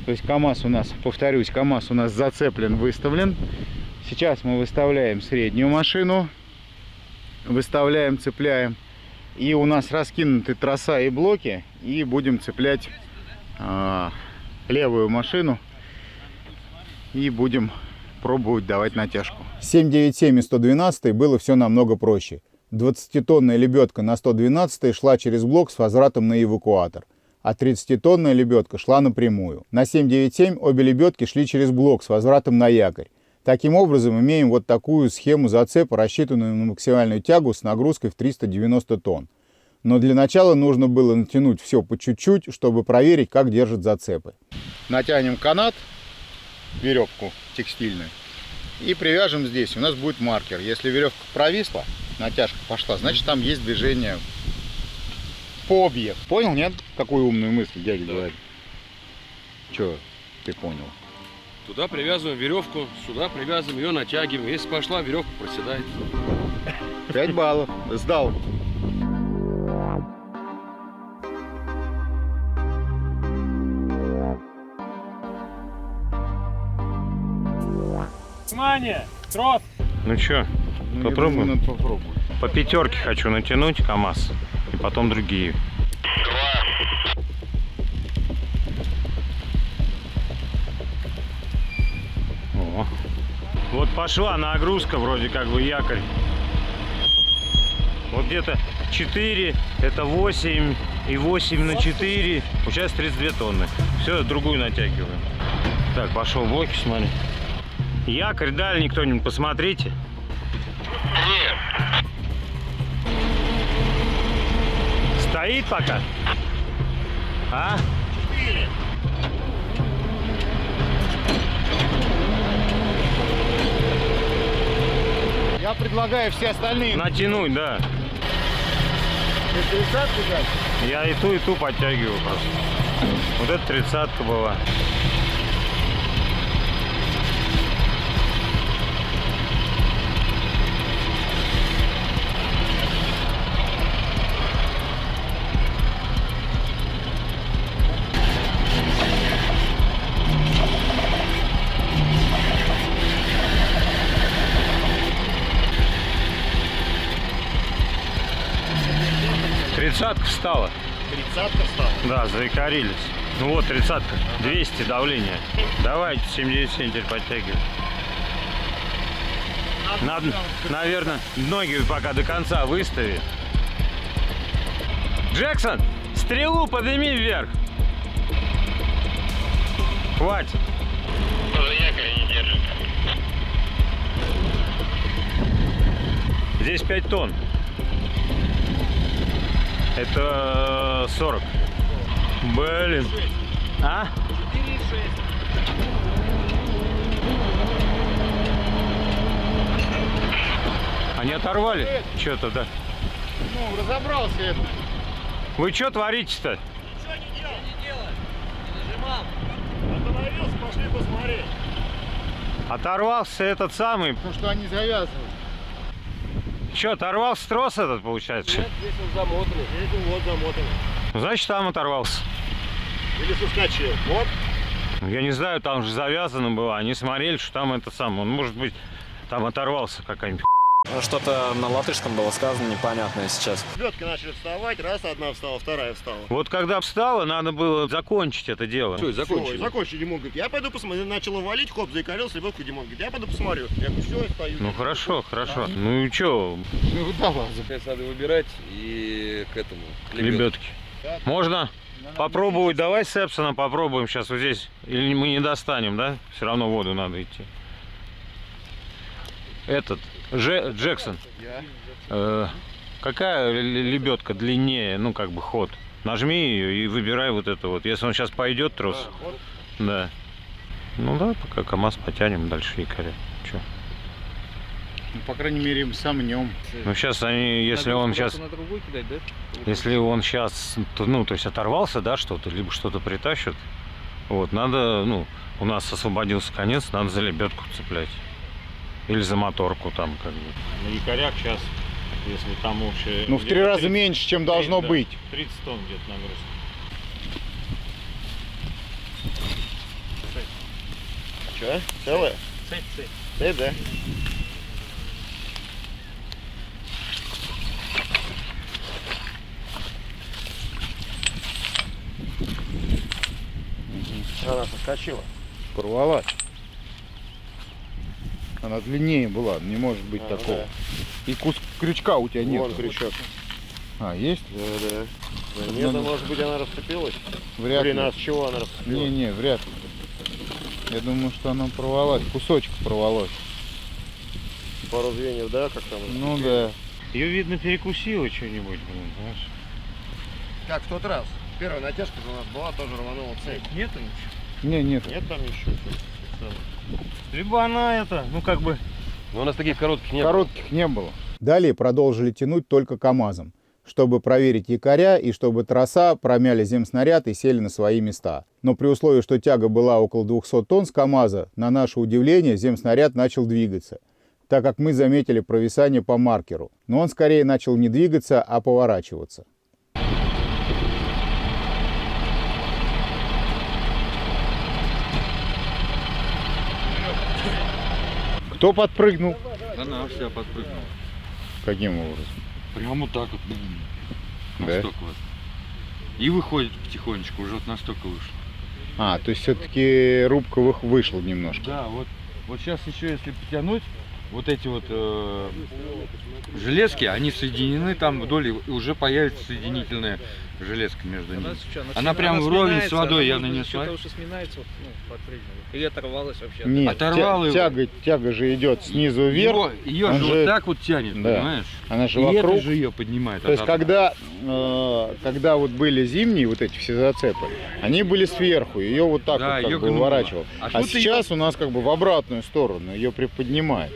То есть КАМАЗ у нас, повторюсь, КАМАЗ у нас зацеплен, выставлен. Сейчас мы выставляем среднюю машину, выставляем, цепляем. И у нас раскинуты троса и блоки. И будем цеплять левую машину. И будем пробовать давать натяжку. 797 и 112 было все намного проще. 20-тонная лебедка на 112 шла через блок с возвратом на эвакуатор. А 30-тонная лебедка шла напрямую. На 797 обе лебедки шли через блок с возвратом на якорь. Таким образом, имеем вот такую схему зацепа, рассчитанную на максимальную тягу с нагрузкой в 390 тонн. Но для начала нужно было натянуть все по чуть-чуть, чтобы проверить, как держат зацепы. Натянем канат, веревку текстильную, и привяжем здесь. У нас будет маркер. Если веревка провисла, натяжка пошла, значит там есть движение по объекту. Понял, нет? Какую умную мысль дядя говорит? Че ты понял? Туда привязываем веревку, сюда привязываем, ее натягиваем. Если пошла, веревка проседает. 5 баллов. Сдал. Внимание! Трос! Ну чё, попробуем? Надо попробовать. По пятерке хочу натянуть КАМАЗ, и потом другие. О. Вот пошла нагрузка, вроде как бы якорь. Вот где-то 4, это 8 и 8 на 4. Сейчас 32 тонны. Все, другую натягиваем. Так, пошел блоки, смотри. Якорь дальний кто-нибудь, посмотрите. Стоит пока? А? Я предлагаю все остальные. Натянуть, да. Ты 30-ку дать? Я и ту подтягиваю просто. Вот это 30-ка была. Тридцатка встала. 30-ка встала? Да, заикарились. Ну вот, 30-ка. 200 давления. Давайте 77 теперь подтягиваем. Надо, наверное, ноги пока до конца выстави. Джексон, стрелу подними вверх. Хватит. Якорь не держит. Здесь 5 тонн. Это 40. Блин. А? 4,6. Они оторвали? Что-то, да. Ну, разобрался это. Вы что творите-то? Ничего не делал. Не нажимал. Остановился, пошли посмотреть. Оторвался этот самый. Потому что они завязывают. Что, оторвался трос этот, получается? Нет, здесь он замотанный. Здесь он вот замотанный. Значит, там оторвался. Или соскочил. Вот. Я не знаю, там же завязано было. Они смотрели, что там это самое. Он, может быть, там оторвался какая-нибудь. Что-то на латышском было сказано непонятное сейчас. Лебедки начали вставать, раз одна встала, вторая встала. Вот когда встала, надо было закончить это дело. Все, закончили. Димон говорит, я пойду посмотрю. Начала валить, хоп, заикарился, лебедку Димон говорит, я пойду посмотрю. Я говорю, все, я стою. Ну хорошо, хорошо. Ну и что? Ну давай. Сейчас надо выбирать и к этому. Лебедки. Можно попробовать? Давай с Эпсоном попробуем сейчас вот здесь. Или мы не достанем, да? Все равно в воду надо идти. Этот, Джексон. Какая лебедка длиннее, ну как бы ход? Нажми ее и выбирай вот это вот. Если он сейчас пойдет трос. Да. Ну да, пока КамАЗ потянем дальше якоря. Че? Ну, по крайней мере, им сомнем. Ну сейчас они, если он сейчас, если он сейчас, ну то есть оторвался, да, что-то, либо что-то притащит, вот, надо, ну, у нас освободился конец, надо за лебедку цеплять. Или за моторку там как бы. На якорях сейчас, если там общее... Ну в 3 раза меньше, чем должно быть. 30 тонн где-то нагрузка. Че? Целая? Цепь, да? Она соскочила. Порвалась. Она длиннее была, не может быть такого. Да. И крючка у тебя нет. Вон крючок. А, есть? Да. Нет, может быть она расцепилась? Вряд ли. Блин, а с чего она расцепилась? Не, вряд ли. Я думаю, что она порвалась, кусочек порвалась. Пару звеньев, да, как там? Ну да. Ее, видно, перекусило что-нибудь, блин, знаешь. Как в тот раз. Первая натяжка у нас была, тоже рванула цепь. Нету ничего? Нет. Нет там ничего. Либо она это, ну как бы... Но у нас таких коротких не было. Коротких не было. Далее продолжили тянуть только КамАЗом, чтобы проверить якоря и чтобы троса промяли земснаряд и сели на свои места. Но при условии, что тяга была около 200 тонн с КамАЗа, на наше удивление, земснаряд начал двигаться, так как мы заметили провисание по маркеру. Но он скорее начал не двигаться, а поворачиваться. Кто подпрыгнул? Она вся подпрыгнула. Каким образом? Прямо вот так вот. Да? Настолько вот. И выходит потихонечку, уже вот настолько вышло. А, то есть все-таки рубка вышла немножко. Да, вот сейчас еще если потянуть, вот эти вот железки, они соединены там вдоль, и уже появится соединительная железка между ними. Она прям вровень с водой я нанесла. Что-то уже сминается, или оторвалась вообще? Нет, оторвала его. тяга же идет снизу вверх. Ее же вот так вот тянет, да, понимаешь? Она же и вокруг. это же ее поднимает. То есть когда вот были зимние вот эти все зацепы, они были сверху, ее вот так да, вот как ее бы гнуло. выворачивал. А А сейчас у нас как бы в обратную сторону ее приподнимает.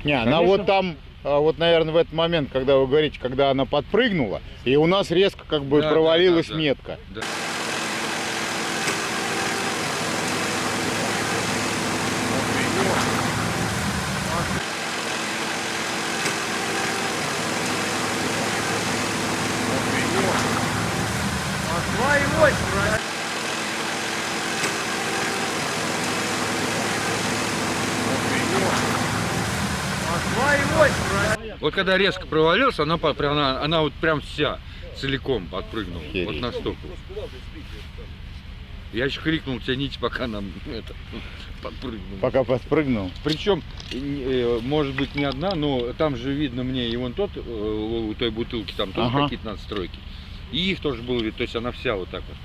Не, она вот там, вот, наверное, в этот момент, когда вы говорите, когда она подпрыгнула, и у нас резко как бы провалилась метка. Да. Вот когда резко провалился, она вот прям вся целиком подпрыгнула. Вот настолько. Я еще крикнул, тяните, пока нам это подпрыгнул. Пока подпрыгнул. Причем, может быть, не одна, но там же видно мне и вон тот, у той бутылки, там тоже какие-то надстройки. И их тоже было видно, то есть она вся вот так вот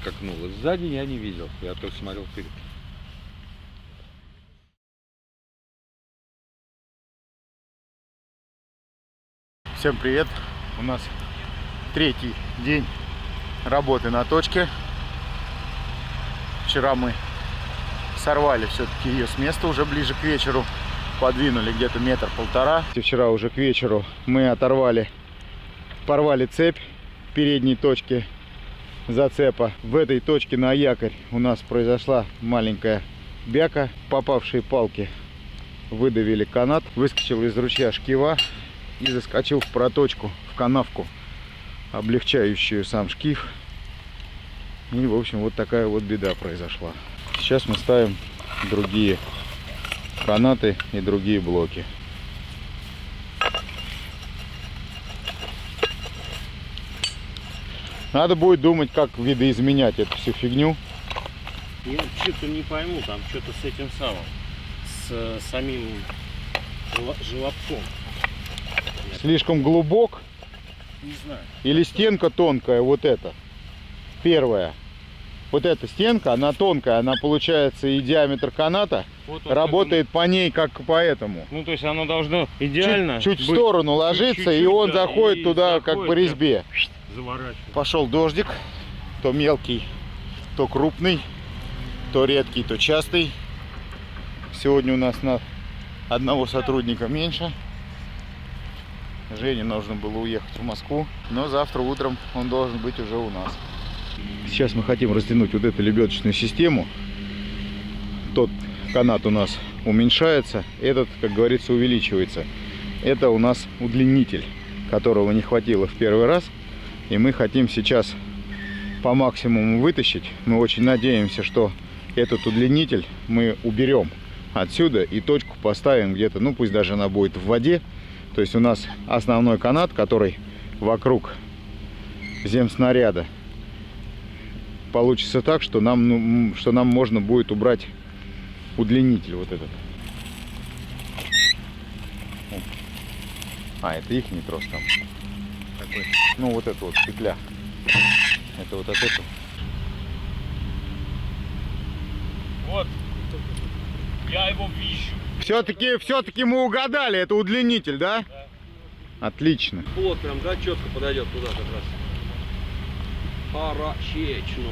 скакнула. Сзади я не видел, я только смотрел вперед. Всем привет! У нас 3-й день работы на точке. Вчера мы сорвали все-таки ее с места уже ближе к вечеру. Подвинули где-то 1,5 метра. Вчера уже к вечеру мы порвали цепь в передней точке зацепа. В этой точке на якорь у нас произошла маленькая бяка. Попавшие палки выдавили канат, выскочил из ручья шкива и заскочил в проточку, в канавку, облегчающую сам шкив. И, в общем, вот такая вот беда произошла. Сейчас мы ставим другие канаты и другие блоки. Надо будет думать, как видоизменять эту всю фигню. Я что-то не пойму, там что-то с этим самым, с самим желобком. Слишком глубок Не знаю. или стенка тонкая, вот эта. Первая. Вот эта стенка, она тонкая, она получается и диаметр каната Вот работает по ней как по этому. Ну, то есть оно должно идеально Чуть в быть сторону ложиться, и чуть-чуть, он да, заходит и туда как заходит, по резьбе. заворачивать. Пошел дождик, то мелкий, то крупный, то редкий, то частый. Сегодня у нас на одного сотрудника меньше. Жене нужно было уехать в Москву, но завтра утром он должен быть уже у нас. Сейчас мы хотим растянуть вот эту лебедочную систему. Тот канат у нас уменьшается, этот, как говорится, увеличивается. Это у нас удлинитель, которого не хватило в первый раз. И мы хотим сейчас по максимуму вытащить. Мы очень надеемся, что этот удлинитель мы уберем отсюда и точку поставим где-то, ну пусть даже она будет в воде. То есть у нас основной канат, который вокруг земснаряда, получится так, что нам можно будет убрать удлинитель вот этот. А, это их не трос там. Такой. Ну вот это вот петля. Это вот от этого. Вот. Я его вижу. Все-таки мы угадали, это удлинитель, да? Да. Отлично. Плот прям, да, четко подойдет туда как раз. Хорошечно.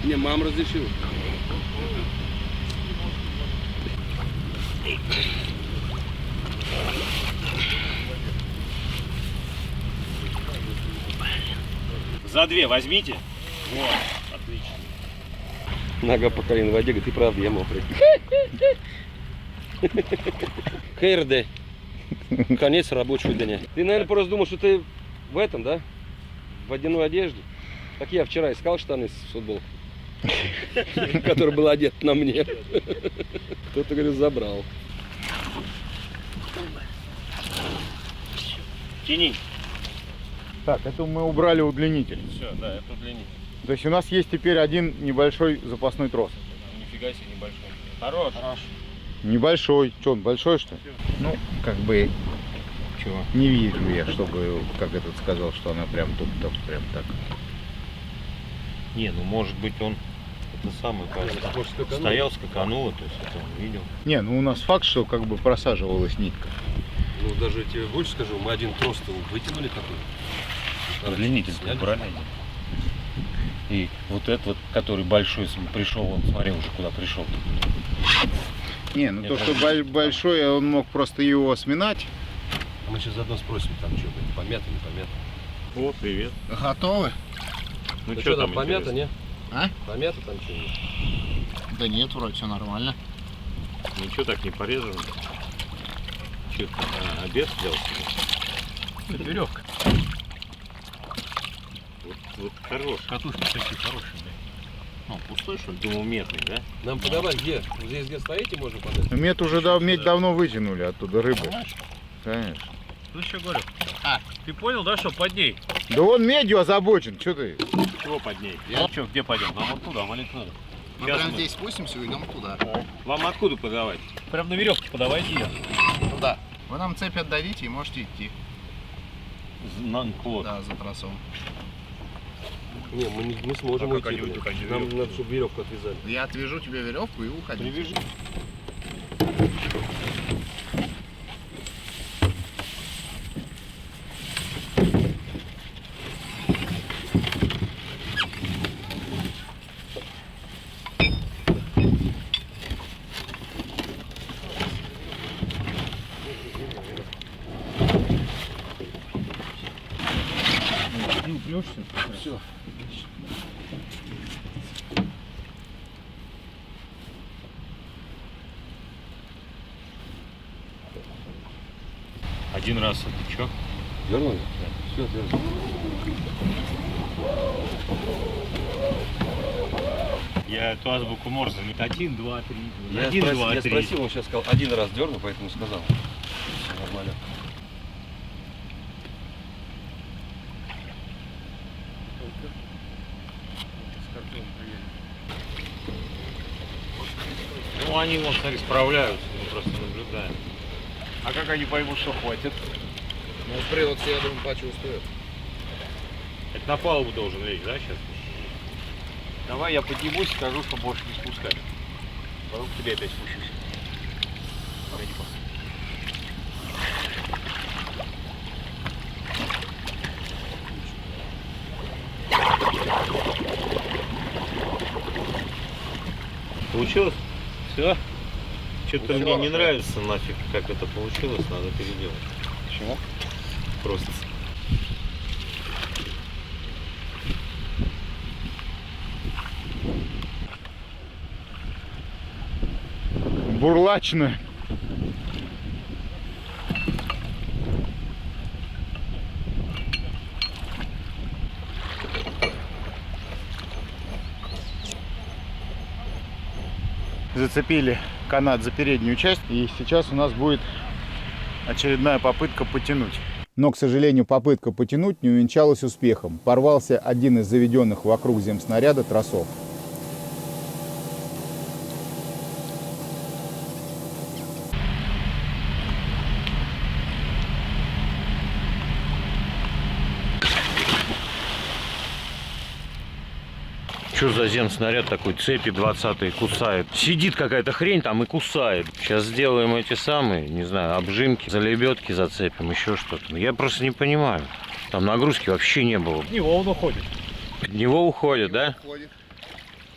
Не, мама разрешила. За две возьмите. Вот, отлично. Нога по колено в воде, говорит, и правда, я мокрый. КРД. Конец рабочего дня. Ты, наверное, просто думал, что ты в этом, да? В водяной одежде. Так я вчера искал штаны с футболкой, который был одет на мне. Кто-то, говорит, забрал. Тяни. Так, это мы убрали удлинитель. Все, да, это удлинитель. То есть у нас есть теперь один небольшой запасной трос. Нифига себе небольшой. Хорош. Небольшой. Что, он большой, что ли? Ну, как бы Чего? не вижу я, чтобы, как этот сказал, что она прям тут, прям так. Не, ну может быть он это самое, стоял, скакануло, то есть это он видел. Не, ну у нас факт, что как бы просаживалась нитка. Ну даже я тебе больше скажу, мы один трос-то вытянули такой. Удлинитель убрали. И вот этот вот, который большой пришел, он смотри уже куда пришел. Не, ну Это то, что большой, он мог просто его сминать. Мы сейчас заодно спросим, там что, помято, не помято. О, привет. Готовы? Ну Что там, помято, интересно? не? А? Помято там что-нибудь? Да нет, вроде все нормально. Ничего так не порезано. Что ты, обед взял себе? Это веревка. Вот хорош. Катушки такие хорошие, блядь. Ну, пустой, что ли? Думал, медный, да? Нам подавать где? Здесь где стоите, можно подать? Медь уже медь давно вытянули оттуда рыбы. Конечно. Ну что говорю? Ты понял, да, что под ней? Да он медью озабочен, что ты? Чего под ней? Ну что, где пойдем? Нам вот туда, маленько надо. Мы прям здесь спустимся и идем туда. Вам откуда подавать? Прям на веревке подавайте ее. Туда. Вы нам цепь отдадите и можете идти. На плот. Да, за тросом. Не, мы не сможем А как уйти. они туда. уйдут? Они Нам веревку надо, чтобы веревку отвязали. Я отвяжу тебе веревку и уходи. Привяжи. Все. Один раз это что? Дернули? Все, дернули. Я эту азбуку Морзе. 1, 2, 3. Я 1, 2, 3. спросил, он сейчас сказал, один раз дернул, поэтому сказал. Все нормально. Ну, они, вот, смотри, справляются, мы просто наблюдаем. А как они поймут, что хватит? Ну, привод, я думаю, почувствует. Это на палубу должен лечь, да, сейчас? Давай я поднимусь и скажу, что больше не спускать. Потом к тебе опять спущусь. Погоди, Получилось? Все? Что-то Всё, мне не всё. нравится нафиг, как это получилось, надо переделать. Почему? Просто. Бурлачно. Зацепили канат за переднюю часть, и сейчас у нас будет очередная попытка потянуть. Но, к сожалению, попытка потянуть не увенчалась успехом. Порвался один из заведенных вокруг земснаряда тросов. Что за земснаряд такой, цепи 20-е кусает. Сидит какая-то хрень там и кусает. Сейчас сделаем эти самые, не знаю, обжимки, залебедки зацепим, еще что-то. Я просто не понимаю. Там нагрузки вообще не было. Под него он уходит. Под него уходит, да? Уходит.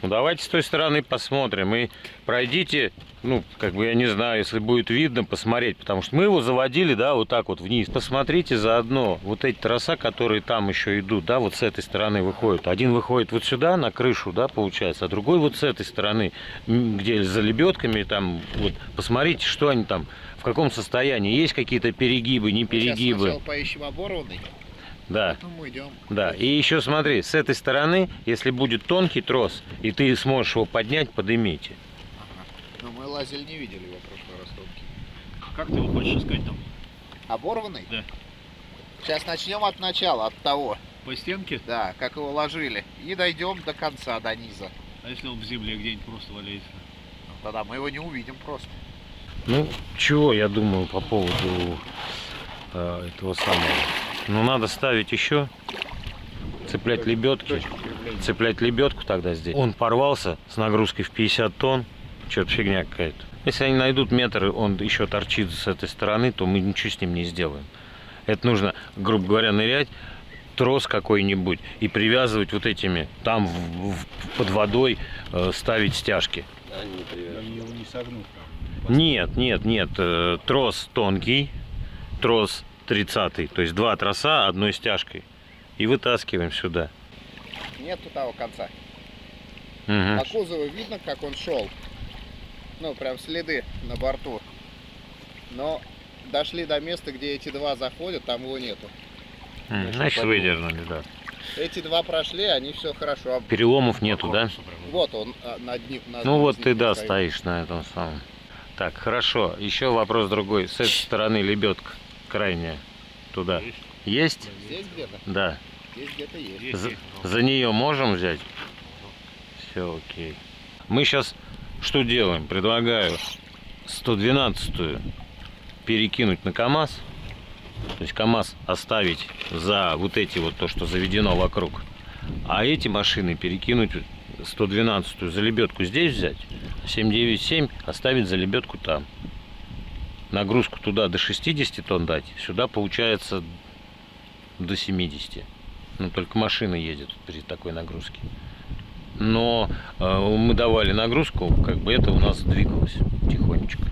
Ну давайте с той стороны посмотрим. И пройдите, ну, как бы, я не знаю, если будет видно, посмотреть. Потому что мы его заводили, да, вот так вот вниз. Посмотрите заодно вот эти троса, которые там еще идут, да, вот с этой стороны выходят. Один выходит вот сюда, на крышу, да, получается, а другой вот с этой стороны, где за лебедками там, вот, посмотрите, что они там, в каком состоянии. Есть какие-то перегибы, не перегибы. Сейчас сначала поищем оборванный. Да. Потом мы идем. Да, и еще смотри, с этой стороны, если будет тонкий трос, и ты сможешь его поднять, поднимите. Но мы лазили, не видели его в прошлый раз тонкий. Как ты его хочешь искать там? Оборванный? Да. Сейчас начнем от начала, от того. По стенке? Да, как его ложили. И дойдем до конца, до низа. А если он в земле где-нибудь просто валяется? Тогда мы его не увидим просто. Ну, чего я думаю по поводу этого самого. Ну, надо ставить еще, цеплять лебедки, цеплять лебедку тогда здесь. Он порвался с нагрузкой в 50 тонн, что-то фигня какая-то. Если они найдут метр, он еще торчит с этой стороны, то мы ничего с ним не сделаем. Это нужно, грубо говоря, нырять, трос какой-нибудь и привязывать вот этими, там под водой ставить стяжки. Они его не согнут. Нет, трос тонкий, трос 30-й, то есть два троса одной стяжкой. И вытаскиваем сюда. Нету того конца. Угу. По кузову видно, как он шел. Ну, прям следы на борту. Но дошли до места, где эти два заходят, там его нету. Значит, выдернули, да. Эти два прошли, они все хорошо. Переломов нету, да? Вот он над ним. Ну вот ты, да, стоишь на этом самом. Так, хорошо. Еще вопрос другой. С этой стороны лебедка крайняя. Туда. Есть? Здесь где-то? Да. Здесь где-то есть. За нее можем взять? Все, окей. Мы сейчас что делаем? Предлагаю 112-ю перекинуть на КАМАЗ. То есть КАМАЗ оставить за вот эти вот, то, что заведено вокруг. А эти машины перекинуть 112-ю за лебедку здесь взять. 797 оставить за лебедку там. Нагрузку туда до 60 тонн дать. Сюда получается до 70. Ну, только машина едет при такой нагрузке. Но мы давали нагрузку, как бы это у нас двигалось тихонечко.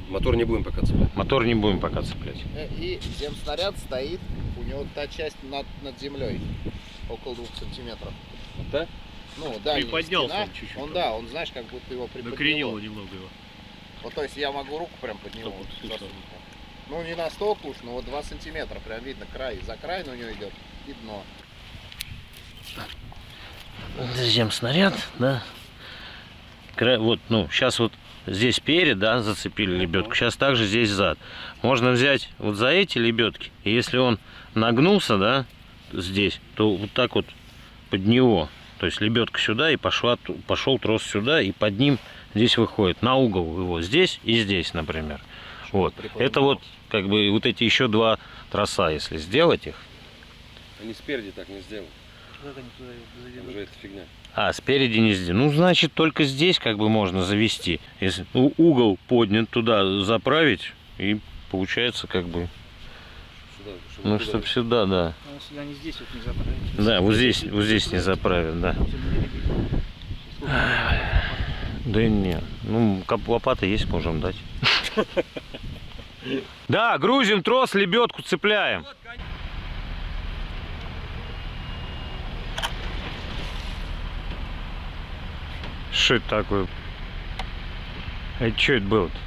Мотор не будем пока цеплять. Мотор не будем пока цеплять. И земснаряд стоит, у него та часть над землей, около 2 сантиметров. Да? Ну, дальняя Приподнялся стена, он чуть-чуть. он, да, он, знаешь, как будто его приподняло. Накренило немного его. Вот, то есть я могу руку прям под него Чтоб вот слышно. засунуть. Ну, не настолько уж, но вот 2 сантиметра, прям видно край. За край у него идет и дно. Земснаряд, да. Вот, ну, сейчас вот здесь перед, да, зацепили лебедку. Сейчас также здесь зад. Можно взять вот за эти лебедки. И если он нагнулся, да, здесь, то вот так вот под него. То есть лебедка сюда и пошел трос сюда, и под ним здесь выходит на угол его здесь и здесь, например. Вот. Это вот как бы вот эти еще два троса, если сделать их. Они спереди так не сделают. Уже это фигня. А, спереди не сделать. Ну, значит, только здесь как бы можно завести. Если угол поднят, туда заправить, и получается как бы... Сюда, Ну, чтобы сюда, да. Ну, если они здесь вот не заправят. Да, вот здесь не заправят, да. Да нет. Ну, лопата есть, можем дать. Да, грузим трос, лебедку цепляем. Что это такое? Это что это было-то?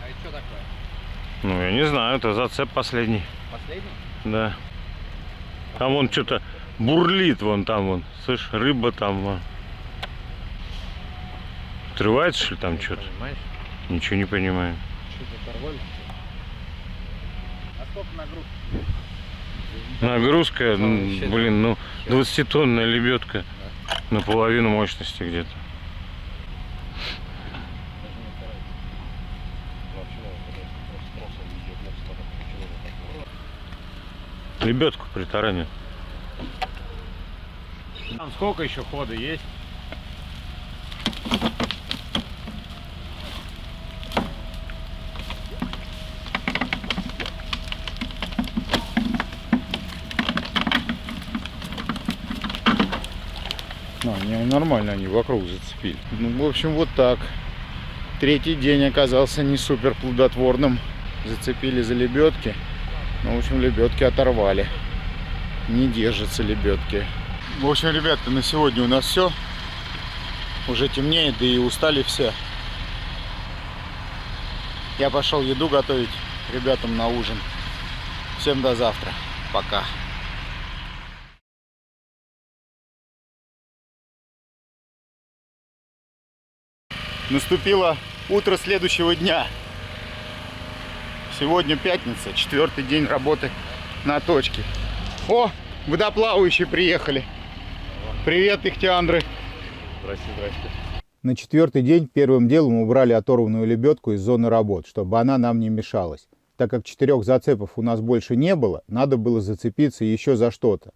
А это что такое? Ну, я не знаю, это зацеп последний. Последний? Да. Там вон что-то бурлит, вон там вон. Слышь, рыба там вон. Отрывается, что ли, там что-то? Ничего не понимаю. Что-то оторвали? А сколько нагрузки? Нагрузка, блин, ну 20-тонная лебедка. Наполовину мощности где-то. Лебедку притаранил. Там сколько еще хода есть? Нормально они вокруг зацепили. Ну, в общем, вот так. Третий день оказался не супер плодотворным. Зацепили за лебедки. Ну, в общем, лебедки оторвали. Не держатся лебедки. В общем, ребята, на сегодня у нас все. Уже темнеет, да и устали все. Я пошел еду готовить ребятам на ужин. Всем до завтра. Пока. Наступило утро следующего дня. Сегодня пятница, 4-й день работы на точке. О, водоплавающие приехали. Привет, ихтиандры. Здрасте, здрасте. На 4-й день первым делом убрали оторванную лебедку из зоны работ, чтобы она нам не мешалась. Так как 4 зацепов у нас больше не было, надо было зацепиться еще за что-то.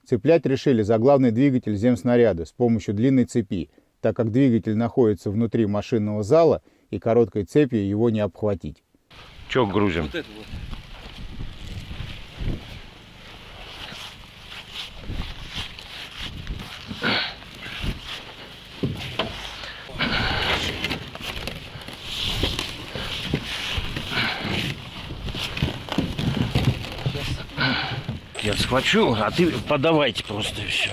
Цеплять решили за главный двигатель земснаряда с помощью длинной цепи, так как двигатель находится внутри машинного зала и короткой цепью его не обхватить. Че грузим? Вот это вот. Я схвачу, а ты подавайте просто и все.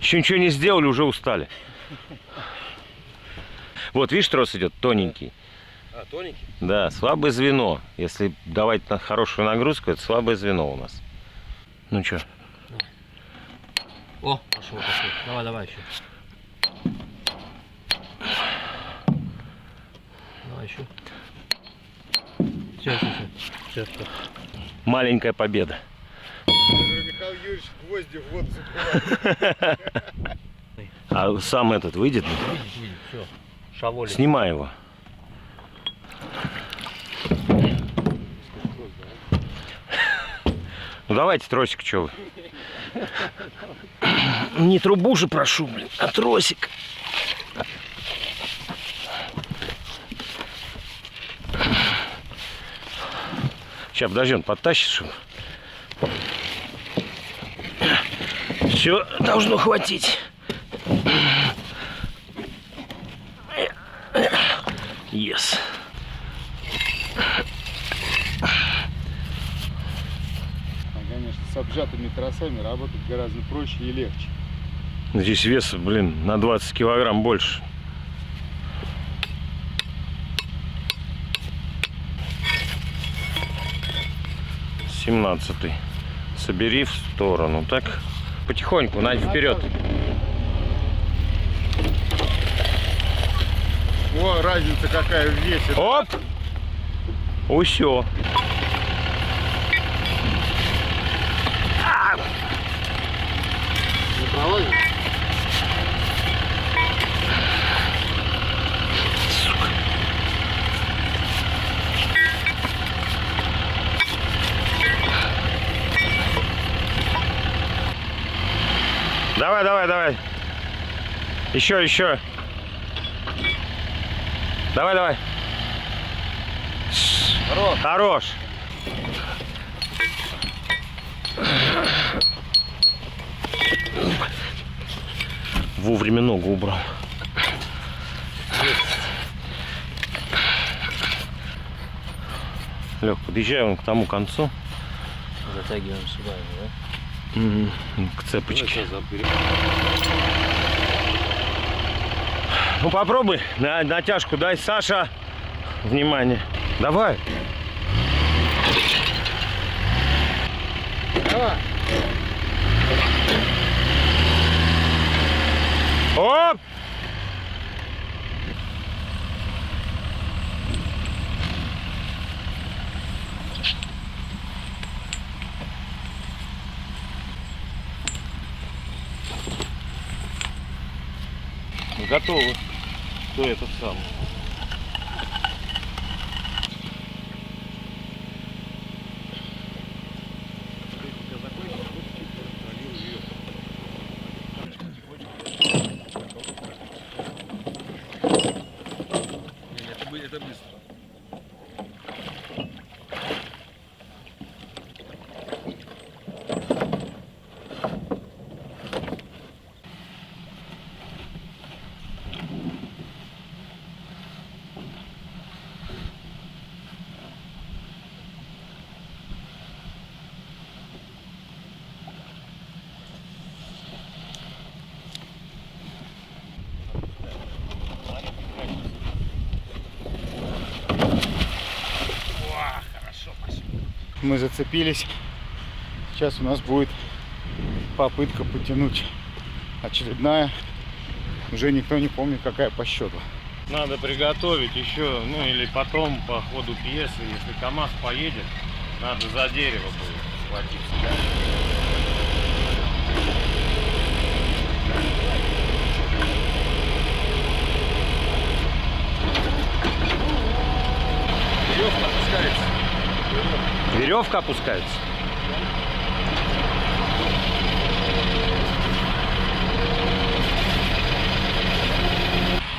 Еще ничего не сделали, уже устали. Вот, видишь, трос идет тоненький. А, тоненький? Да, слабое звено. Если давать на хорошую нагрузку, это слабое звено у нас. Ну что? О, пошло. Давай еще. Давай еще. Все. Маленькая победа. Михаил Юрьевич гвозди в воду забивает. А сам этот выйдет? Видит, все. Шаволит. Снимай его. Ну давайте тросик, что вы. Не трубу же прошу, блин, а тросик. Сейчас, подожди, он подтащит. Все должно хватить. Yes. Конечно, с обжатыми тросами работать гораздо проще и легче. Здесь вес, блин, на 20 килограмм больше. Семнадцатый. Собери в сторону, так? Потихоньку, Надь, вперед. О, разница какая в весе. Оп! Усё. Не пролазит? Давай, давай, давай. Еще, еще. Давай, давай. Хорош. Хорош. Вовремя ногу убрал. Лёг, подъезжай вон к тому концу. Затягиваем сюда, да? К цепочке. Ну попробуй, на натяжку дай, Саша. Внимание. Давай. Давай. Оп! Готовы. Кто этот самый? Это быстро. Мы зацепились. Сейчас у нас будет попытка потянуть очередная. Уже никто не помнит, какая по счету. Надо приготовить еще, ну или потом по ходу пьесы, если КамАЗ поедет, надо за дерево будет схватиться. Веревка опускается. Веревка опускается.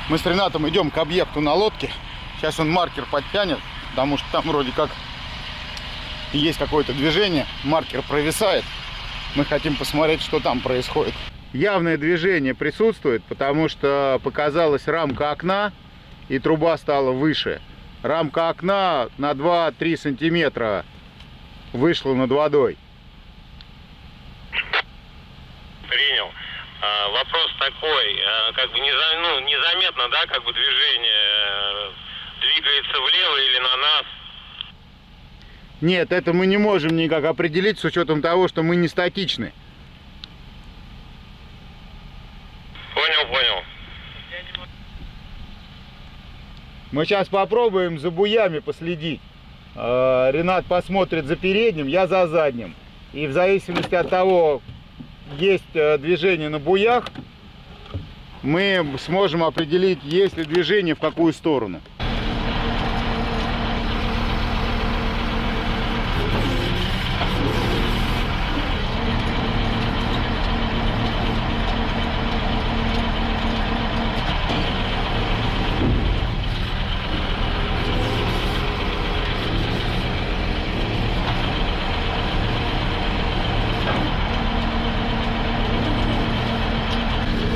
Мы с Ренатом идем к объекту на лодке. Сейчас он маркер подтянет, потому что там вроде как есть какое-то движение. Маркер провисает. Мы хотим посмотреть, что там происходит. Явное движение присутствует, потому что показалась рамка окна и труба стала выше. Рамка окна на 2-3 сантиметра вышла над водой. Принял. Вопрос такой, как бы незаметно, да, как бы движение двигается влево или на нас? Нет, это мы не можем никак определить с учетом того, что мы не статичны. Понял, понял. Мы сейчас попробуем за буями последить. Ренат посмотрит за передним, я за задним. И в зависимости от того, есть движение на буях, мы сможем определить, есть ли движение в какую сторону.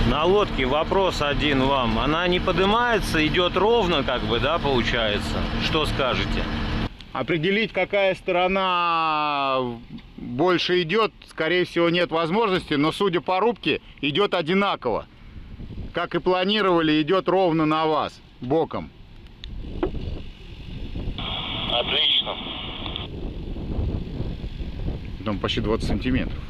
На лодке вопрос один вам. Она не поднимается, идет ровно, как бы, да, получается? Что скажете? Определить, какая сторона больше идет, скорее всего, нет возможности, но судя по рубке, идет одинаково. Как и планировали, идет ровно на вас, боком. Отлично. Там почти 20 сантиметров.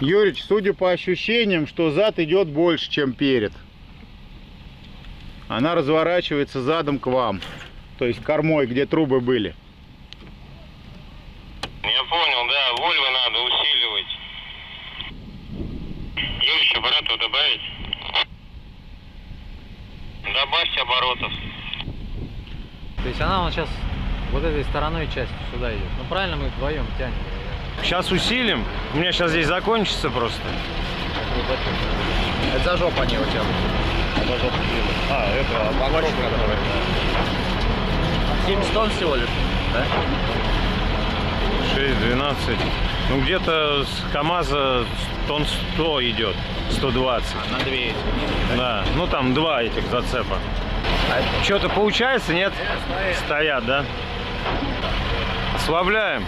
Юрич, судя по ощущениям, что зад идет больше, чем перед. Она разворачивается задом к вам. То есть кормой, где трубы были. Я понял, да, вольвы надо усиливать. Юрич, оборотов добавить? Добавьте оборотов. То есть она сейчас вот этой стороной частью сюда идет. Ну правильно, мы вдвоем тянем. Сейчас усилим. У меня сейчас здесь закончится просто. Это за жопу они у тебя. Это обочка, которая. 70 тонн всего лишь, да? 6-12. Ну где-то с КамАЗа тонн 100 идет. 120. На 2 эти. Да. Ну там 2 этих зацепа. Что-то получается, нет? Стоят, да? Ослабляем.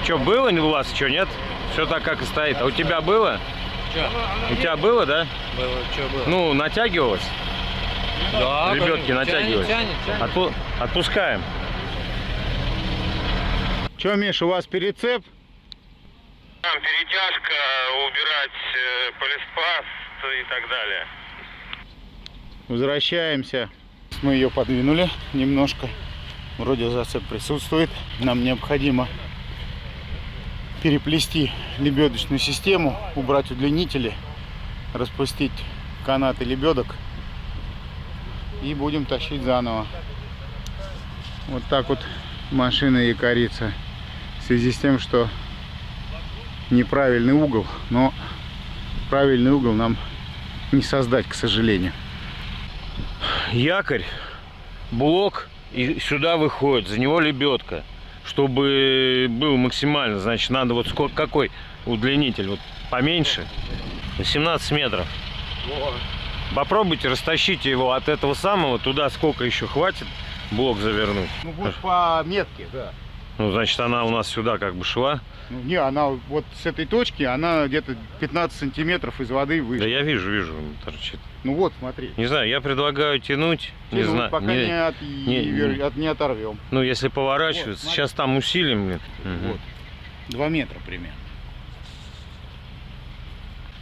Что, было у вас, что, нет? Все так, как и стоит. А у тебя было? Что? У тебя было, да? Было, что было? Ну, натягивалось? Да, лебедки натягивались. Тянет. Отпускаем. Че, Миша, у вас перецеп? Там перетяжка, убирать полиспаст и так далее. Возвращаемся. Мы ее подвинули немножко. Вроде зацеп присутствует. Нам необходимо переплести лебедочную систему, убрать удлинители, распустить канаты лебедок и будем тащить заново. Вот так вот машина якорится. В связи с тем, что неправильный угол, но правильный угол нам не создать, к сожалению. Якорь, блок, и сюда выходит, за него лебедка. Чтобы был максимально, значит, надо вот сколько, какой удлинитель, вот поменьше, 18 метров. Попробуйте, растащите его от этого самого туда, сколько еще хватит блок завернуть. Ну вот по метке, да. Ну, значит, она у нас сюда как бы шла. Ну, не, она вот с этой точки, она где-то 15 сантиметров из воды выше. Да я вижу, торчит. Ну вот, смотри. Не знаю, я предлагаю тянуть, не знаю. Пока не оторвем. Ну, если поворачиваться, вот, сейчас там усилим. Вот. 2 метра примерно.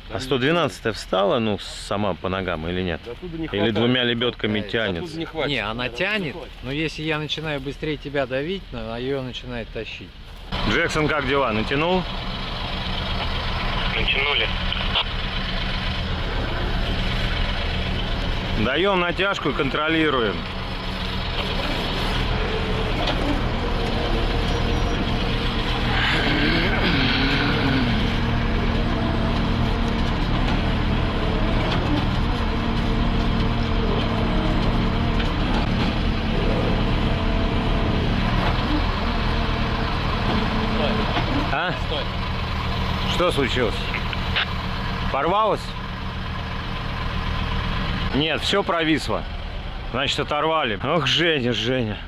А 112-я встала, ну, сама по ногам или нет? Или двумя лебедками тянется? Не, она тянет, но если я начинаю быстрее тебя давить, она ее начинает тащить. Джексон, как дела? Натянул? Натянули. Даем натяжку и контролируем. А? Стой. Что случилось? Порвалось? Нет, все провисло. Значит, оторвали. Ох, Женя.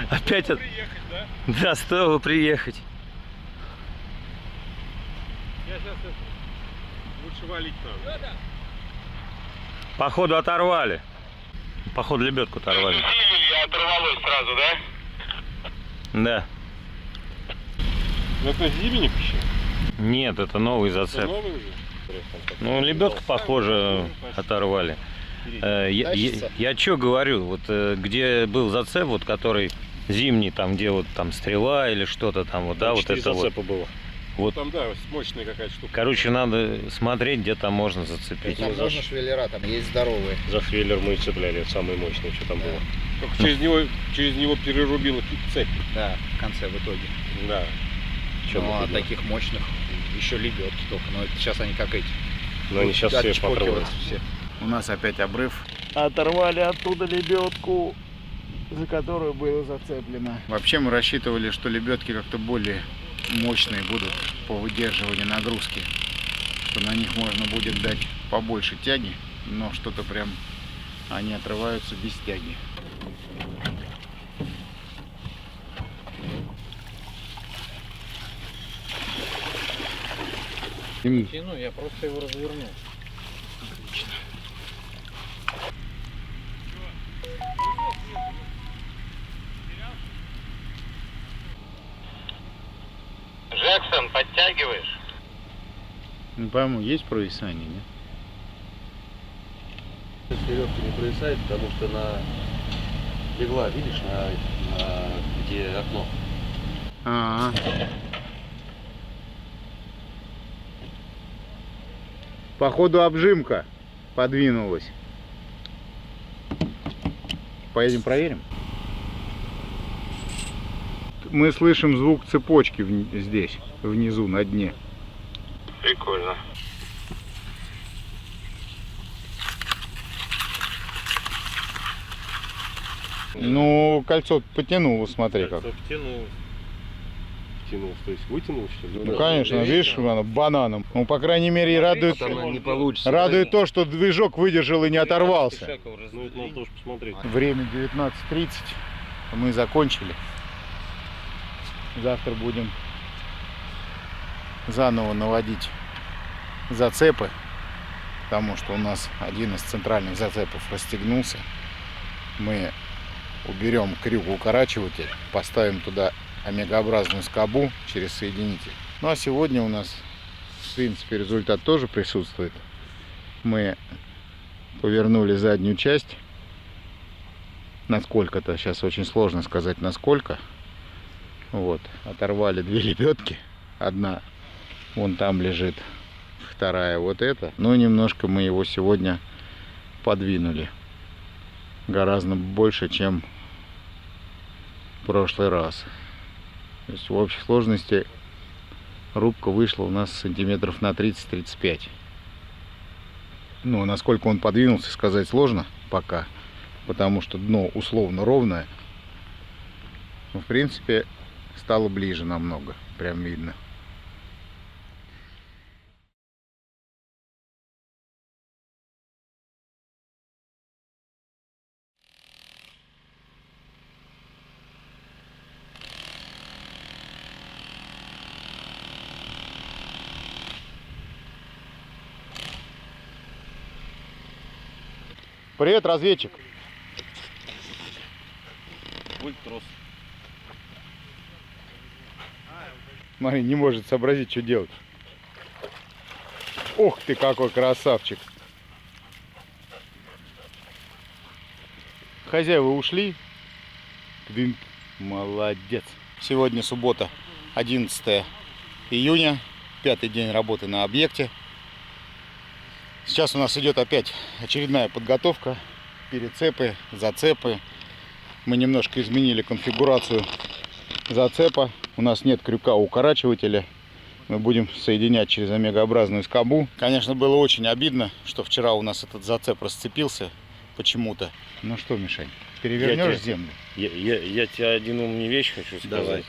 Опять приехать, да? Да, стоило приехать. Я сейчас лучше валить надо. Походу оторвали. Походу лебедку оторвали. Усилили, оторвалось сразу, да? Да. Это зименник еще? Нет, это новый зацеп. Это новый уже? Ну, лебедку, похоже, оторвали. Я что говорю, вот где был зацеп, вот который зимний, там где вот там стрела или что-то там, вот, да, вот это вот. было. Вот. Там, да, мощная какая-то штука. Короче, надо смотреть, где там можно зацепить. Там можно швеллера, там есть здоровые. За швеллер мы цепляли, самый мощный, что там было. Только через него перерубила цепь. Да, в конце, в итоге. Да. Ну, а таких мощных еще лебедки только. Но сейчас они как эти. Но они сейчас все покрываются. Все. У нас опять обрыв. Оторвали оттуда лебедку, за которую было зацеплено. Вообще мы рассчитывали, что лебедки как-то более мощные будут по выдерживанию нагрузки, что на них можно будет дать побольше тяги, но что-то прям они отрываются без тяги. Тяну, я просто его развернул. Отлично. Джексон, подтягиваешь? Не пойму, есть провисание, нет? Веревка не провисает, потому что она легла, видишь, где окно. Походу обжимка подвинулась. Поедем проверим. Мы слышим звук цепочки здесь, внизу, на дне. Прикольно. Ну, кольцо потянуло, смотри как. Втянул, то есть вытянул, что ли? Ну, конечно, видишь, оно бананом. Ну, по крайней мере, радует, Не получится. радует то, что движок выдержал и не оторвался. Ну, это надо тоже посмотреть. Время 19:30. Мы закончили. Завтра будем заново наводить зацепы, потому что у нас один из центральных зацепов расстегнулся. Мы уберем крюк-укорачиватель, поставим туда омегообразную скобу через соединитель. Ну а сегодня у нас, в принципе, результат тоже присутствует. Мы повернули заднюю часть. Насколько-то сейчас очень сложно сказать, насколько. Вот, оторвали две лебедки. Одна вон там лежит, вторая вот эта. Но немножко мы его сегодня подвинули. Гораздо больше, чем в прошлый раз. То есть в общей сложности рубка вышла у нас сантиметров на 30-35. Ну, насколько он подвинулся, сказать сложно пока, потому что дно условно ровное. Но, в принципе, стало ближе намного, прям видно. Привет, разведчик. Будет трос. Смотри, не может сообразить, что делать. Ух ты, какой красавчик. Хозяева ушли. Блин, молодец. Сегодня суббота, 11 июня, 5-й день работы на объекте. Сейчас у нас идет опять очередная подготовка, перецепы, зацепы. Мы немножко изменили конфигурацию зацепа. У нас нет крюка-укорачивателя. Мы будем соединять через омегообразную скобу. Конечно, было очень обидно, что вчера у нас этот зацеп расцепился почему-то. Ну что, Мишань, перевернешь землю? Я тебе один умную вещь хочу сказать. Давай.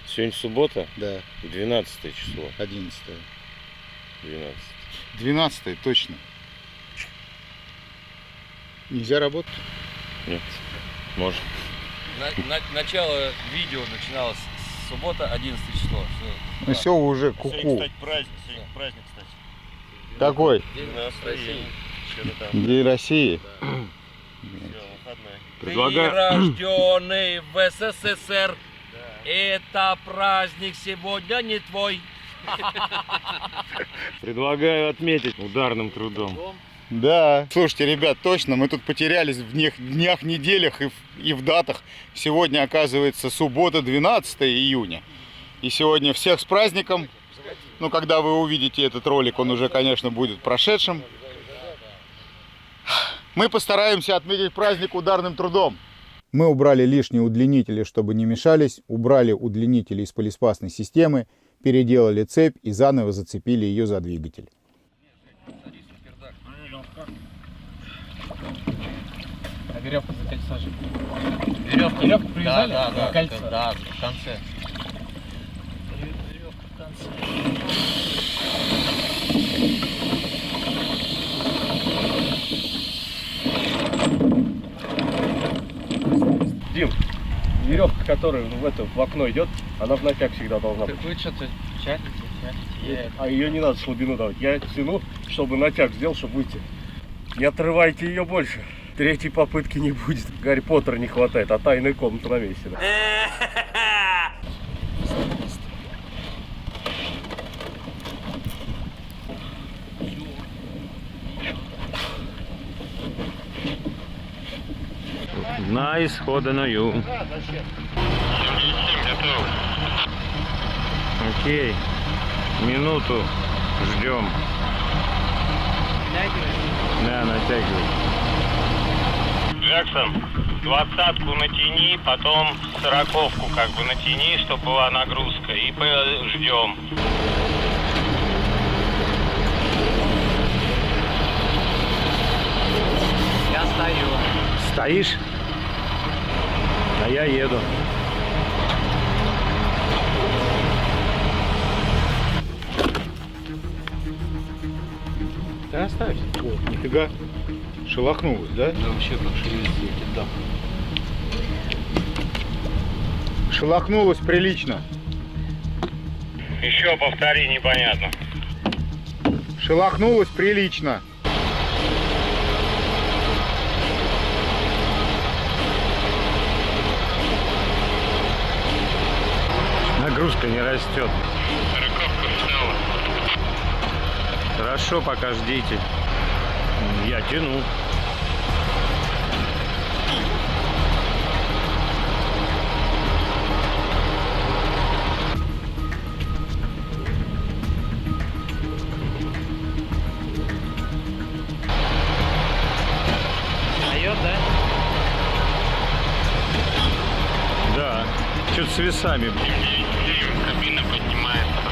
Сегодня суббота, Да, 12 число. 11. 12. 12 точно. Нельзя работать? Нет, может. Начало видео начиналось с суббота, 11 число. Ну все уже Сегодня, ку-ку. кстати, праздник, кстати. Какой? 12 июня. Что-то там. День России. Всё, выходной. Предлагаю- Ты рожденный в СССР. Это праздник сегодня не твой. Предлагаю отметить ударным трудом. Да. Слушайте, ребят, точно, мы тут потерялись в днях, неделях и в датах. Сегодня, оказывается, суббота, 12 июня. И сегодня всех с праздником. Ну, когда вы увидите этот ролик, он уже, конечно, будет прошедшим. Мы постараемся отметить праздник ударным трудом. Мы убрали лишние удлинители, чтобы не мешались, убрали удлинители из полиспастной системы, переделали цепь и заново зацепили ее за двигатель. А веревка за кольцо же. Веревку привязали? Да, кольцо. Да, в конце. Веревка в конце. Дим, веревка, которая в окно идет, она в натяг всегда должна быть. Так вы что-то чатите. А ее не надо слабину давать. Я тяну, чтобы натяг сделал, чтобы выйти. Не отрывайте ее больше. Третьей попытки не будет. Гарри Поттера не хватает, а тайная комната на месте. Да. На исходную. Да, зачем? 77 готовы. Окей. Минуту ждем. Да, натягивай. Джексон, 20-ку натяни, потом 40-ку как бы натяни, чтобы была нагрузка, и ждем. Я стою. Стоишь? А я еду. Да оставься. О, нифига. Шелохнулась, да? Да вообще как шевелится, да. Шелохнулась прилично. Еще повтори, непонятно. Шелохнулась прилично. Нагрузка не растет. 40-ка встала. Хорошо, пока ждите. Я тяну. Встает, да? Да. Что-то с весами. Кабина поднимается.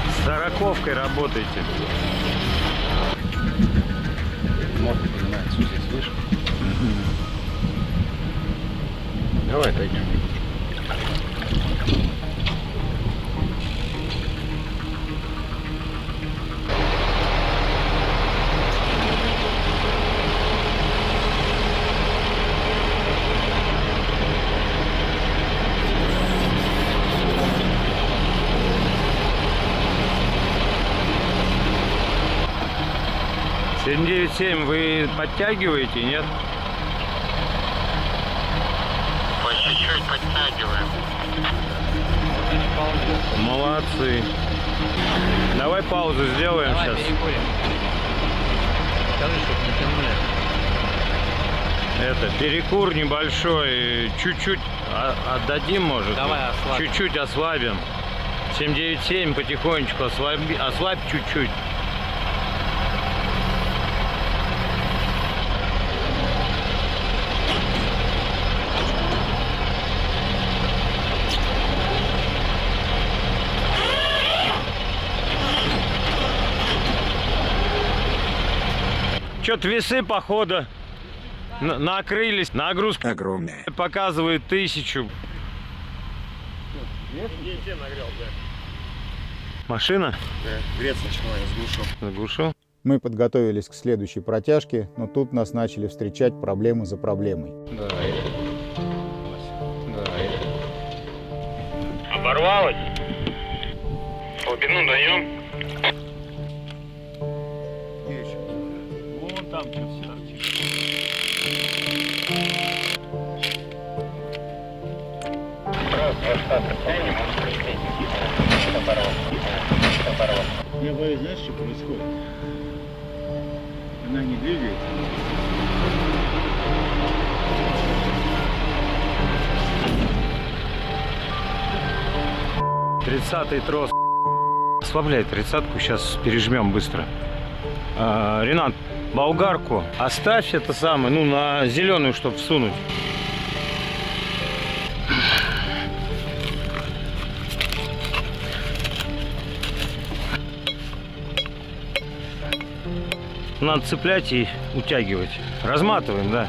С 40-ковкой работаете. Мод поднимается здесь выше. Давай отойдем. — 797 вы подтягиваете, нет? По чуть-чуть подтягиваем. Молодцы. Давай паузу сделаем Давай, сейчас. перекурим. Скажи, чтобы не тянули. Это, перекур небольшой, чуть-чуть отдадим, может? Давай ослабим. Чуть-чуть ослабим. 797 потихонечку ослабь чуть-чуть. Что-то весы, походу, накрылись. Нагрузка огромная. Показывает 1000. Машина? Да, греться начала, я заглушил. Заглушил. Мы подготовились к следующей протяжке, но тут нас начали встречать проблемы за проблемой. Да, Оборвалось. Глубину даем. Вон там что все торчит. Я боюсь, знаешь, что происходит? Она не двигается. Тридцатый трос. Ослабляй 30-ку, сейчас пережмем быстро. Ренат, болгарку оставь это самое, ну на зеленую, чтобы всунуть. Надо цеплять и утягивать. Разматываем, да.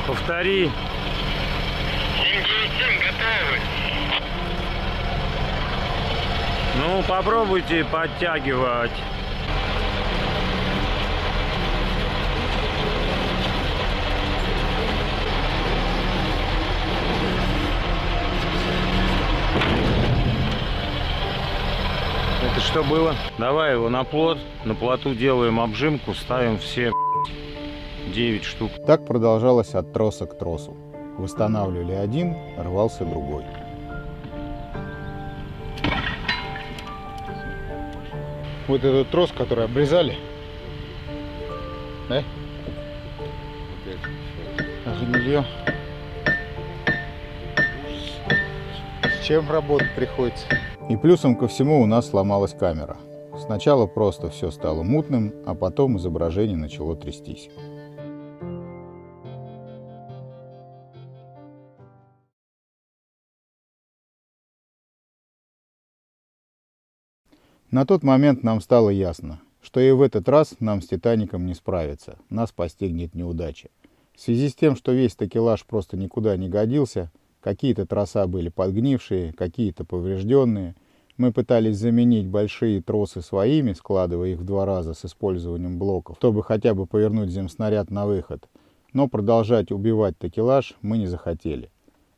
Повтори. 797 готовы. Ну, попробуйте подтягивать. Это что было? Давай его на плот. На плоту делаем обжимку, ставим все 9 штук. Так продолжалось от троса к тросу. Восстанавливали один, рвался другой. Вот этот трос, который обрезали, да? Гнилье. С чем работать приходится? И плюсом ко всему у нас сломалась камера. Сначала просто все стало мутным, а потом изображение начало трястись. На тот момент нам стало ясно, что и в этот раз нам с «Титаником» не справиться, нас постигнет неудача. В связи с тем, что весь такелаж просто никуда не годился, какие-то троса были подгнившие, какие-то поврежденные, мы пытались заменить большие тросы своими, складывая их в 2 раза с использованием блоков, чтобы хотя бы повернуть земснаряд на выход, но продолжать убивать такелаж мы не захотели.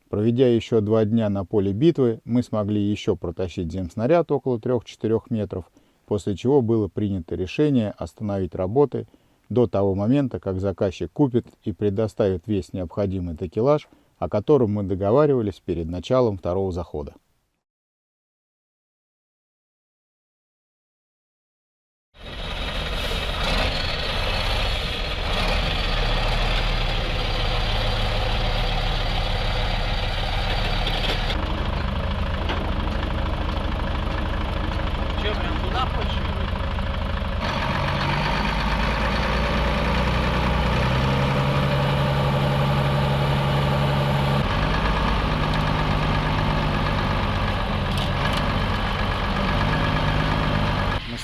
Проведя еще 2 дня на поле битвы, мы смогли еще протащить земснаряд около 3-4 метров, после чего было принято решение остановить работы до того момента, как заказчик купит и предоставит весь необходимый такелаж, о котором мы договаривались перед началом 2-го захода.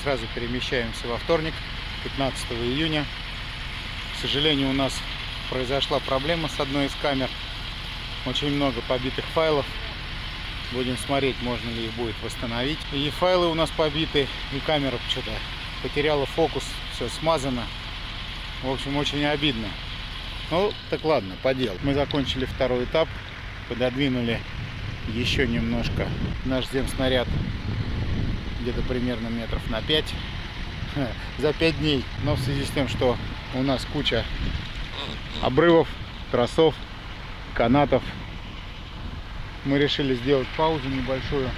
Сразу перемещаемся во вторник, 15 июня. К сожалению, у нас произошла проблема с одной из камер. Очень много побитых файлов. Будем смотреть, можно ли их будет восстановить. И файлы у нас побиты, и камера что-то потеряла фокус, все смазано. В общем, очень обидно. Ну, так ладно, по делу. Мы закончили 2-й этап, пододвинули еще немножко наш земснаряд где-то примерно метров на 5 за 5 дней. Но в связи с тем, что у нас куча обрывов, тросов, канатов, мы решили сделать паузу небольшую,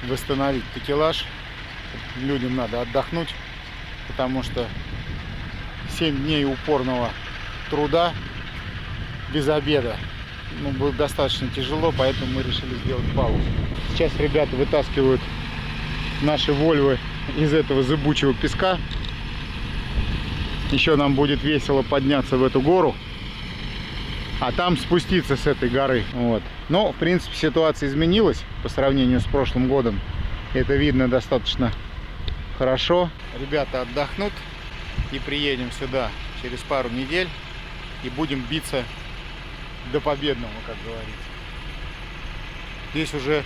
восстановить такелаж. Людям надо отдохнуть, потому что 7 дней упорного труда без обеда было достаточно тяжело, поэтому мы решили сделать паузу. Сейчас ребята вытаскивают наши Вольвы из этого зыбучего песка. Еще нам будет весело подняться в эту гору, а там спуститься с этой горы. Вот. Но, в принципе, ситуация изменилась по сравнению с прошлым годом. Это видно достаточно хорошо. Ребята отдохнут и приедем сюда через пару недель и будем биться до победного, как говорится. Здесь уже,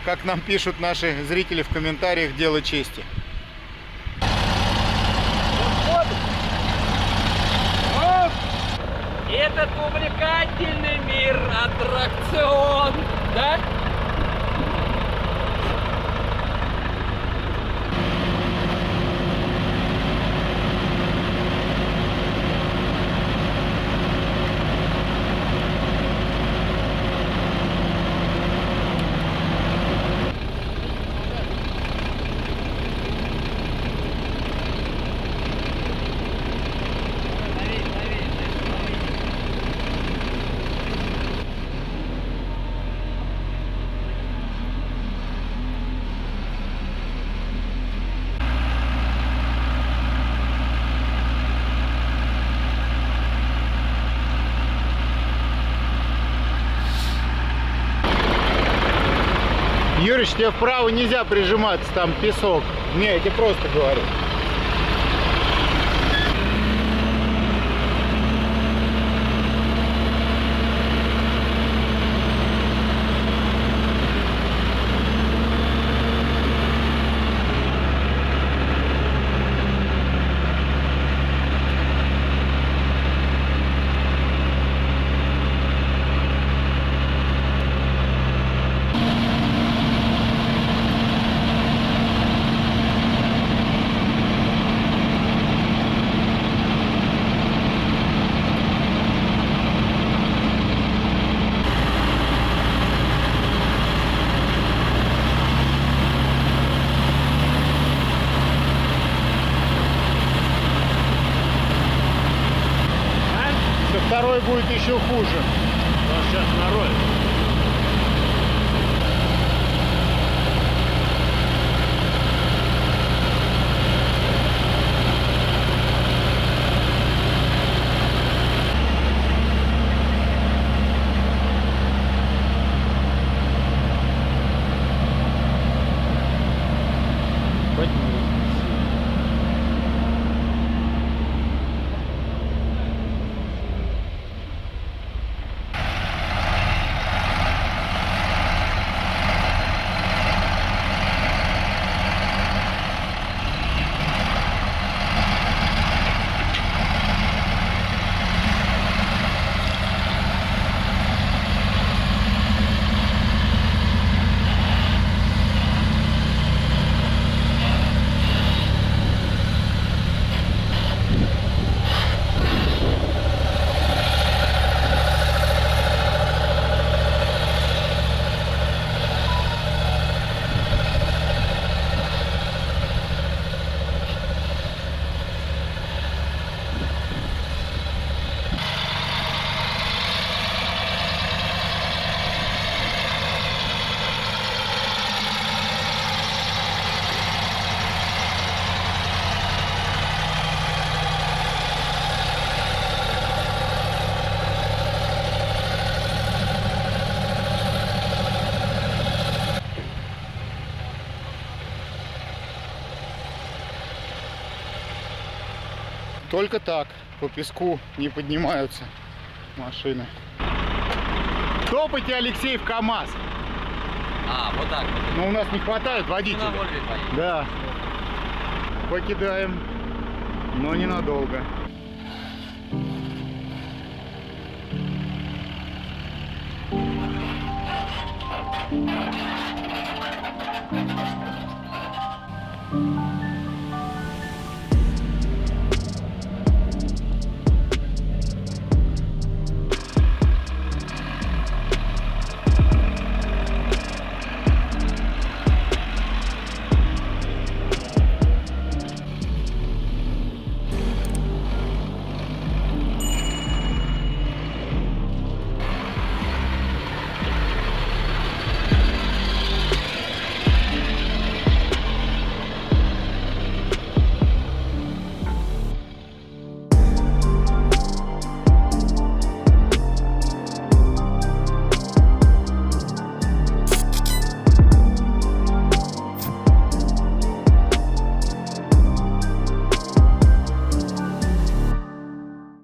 как нам пишут наши зрители в комментариях, дело чести. Этот увлекательный мир аттракцион, да? Юрич, тебе вправо нельзя прижиматься, там песок. Не, я тебе просто говорю. второй будет еще хуже. Сейчас нарой. Только так по песку не поднимаются машины. Топайте, Алексей, в КамАЗ. А, вот так вот. Но у нас не хватает водителя. На Вольве поедем. Да. Покидаем, но ненадолго. Thank you.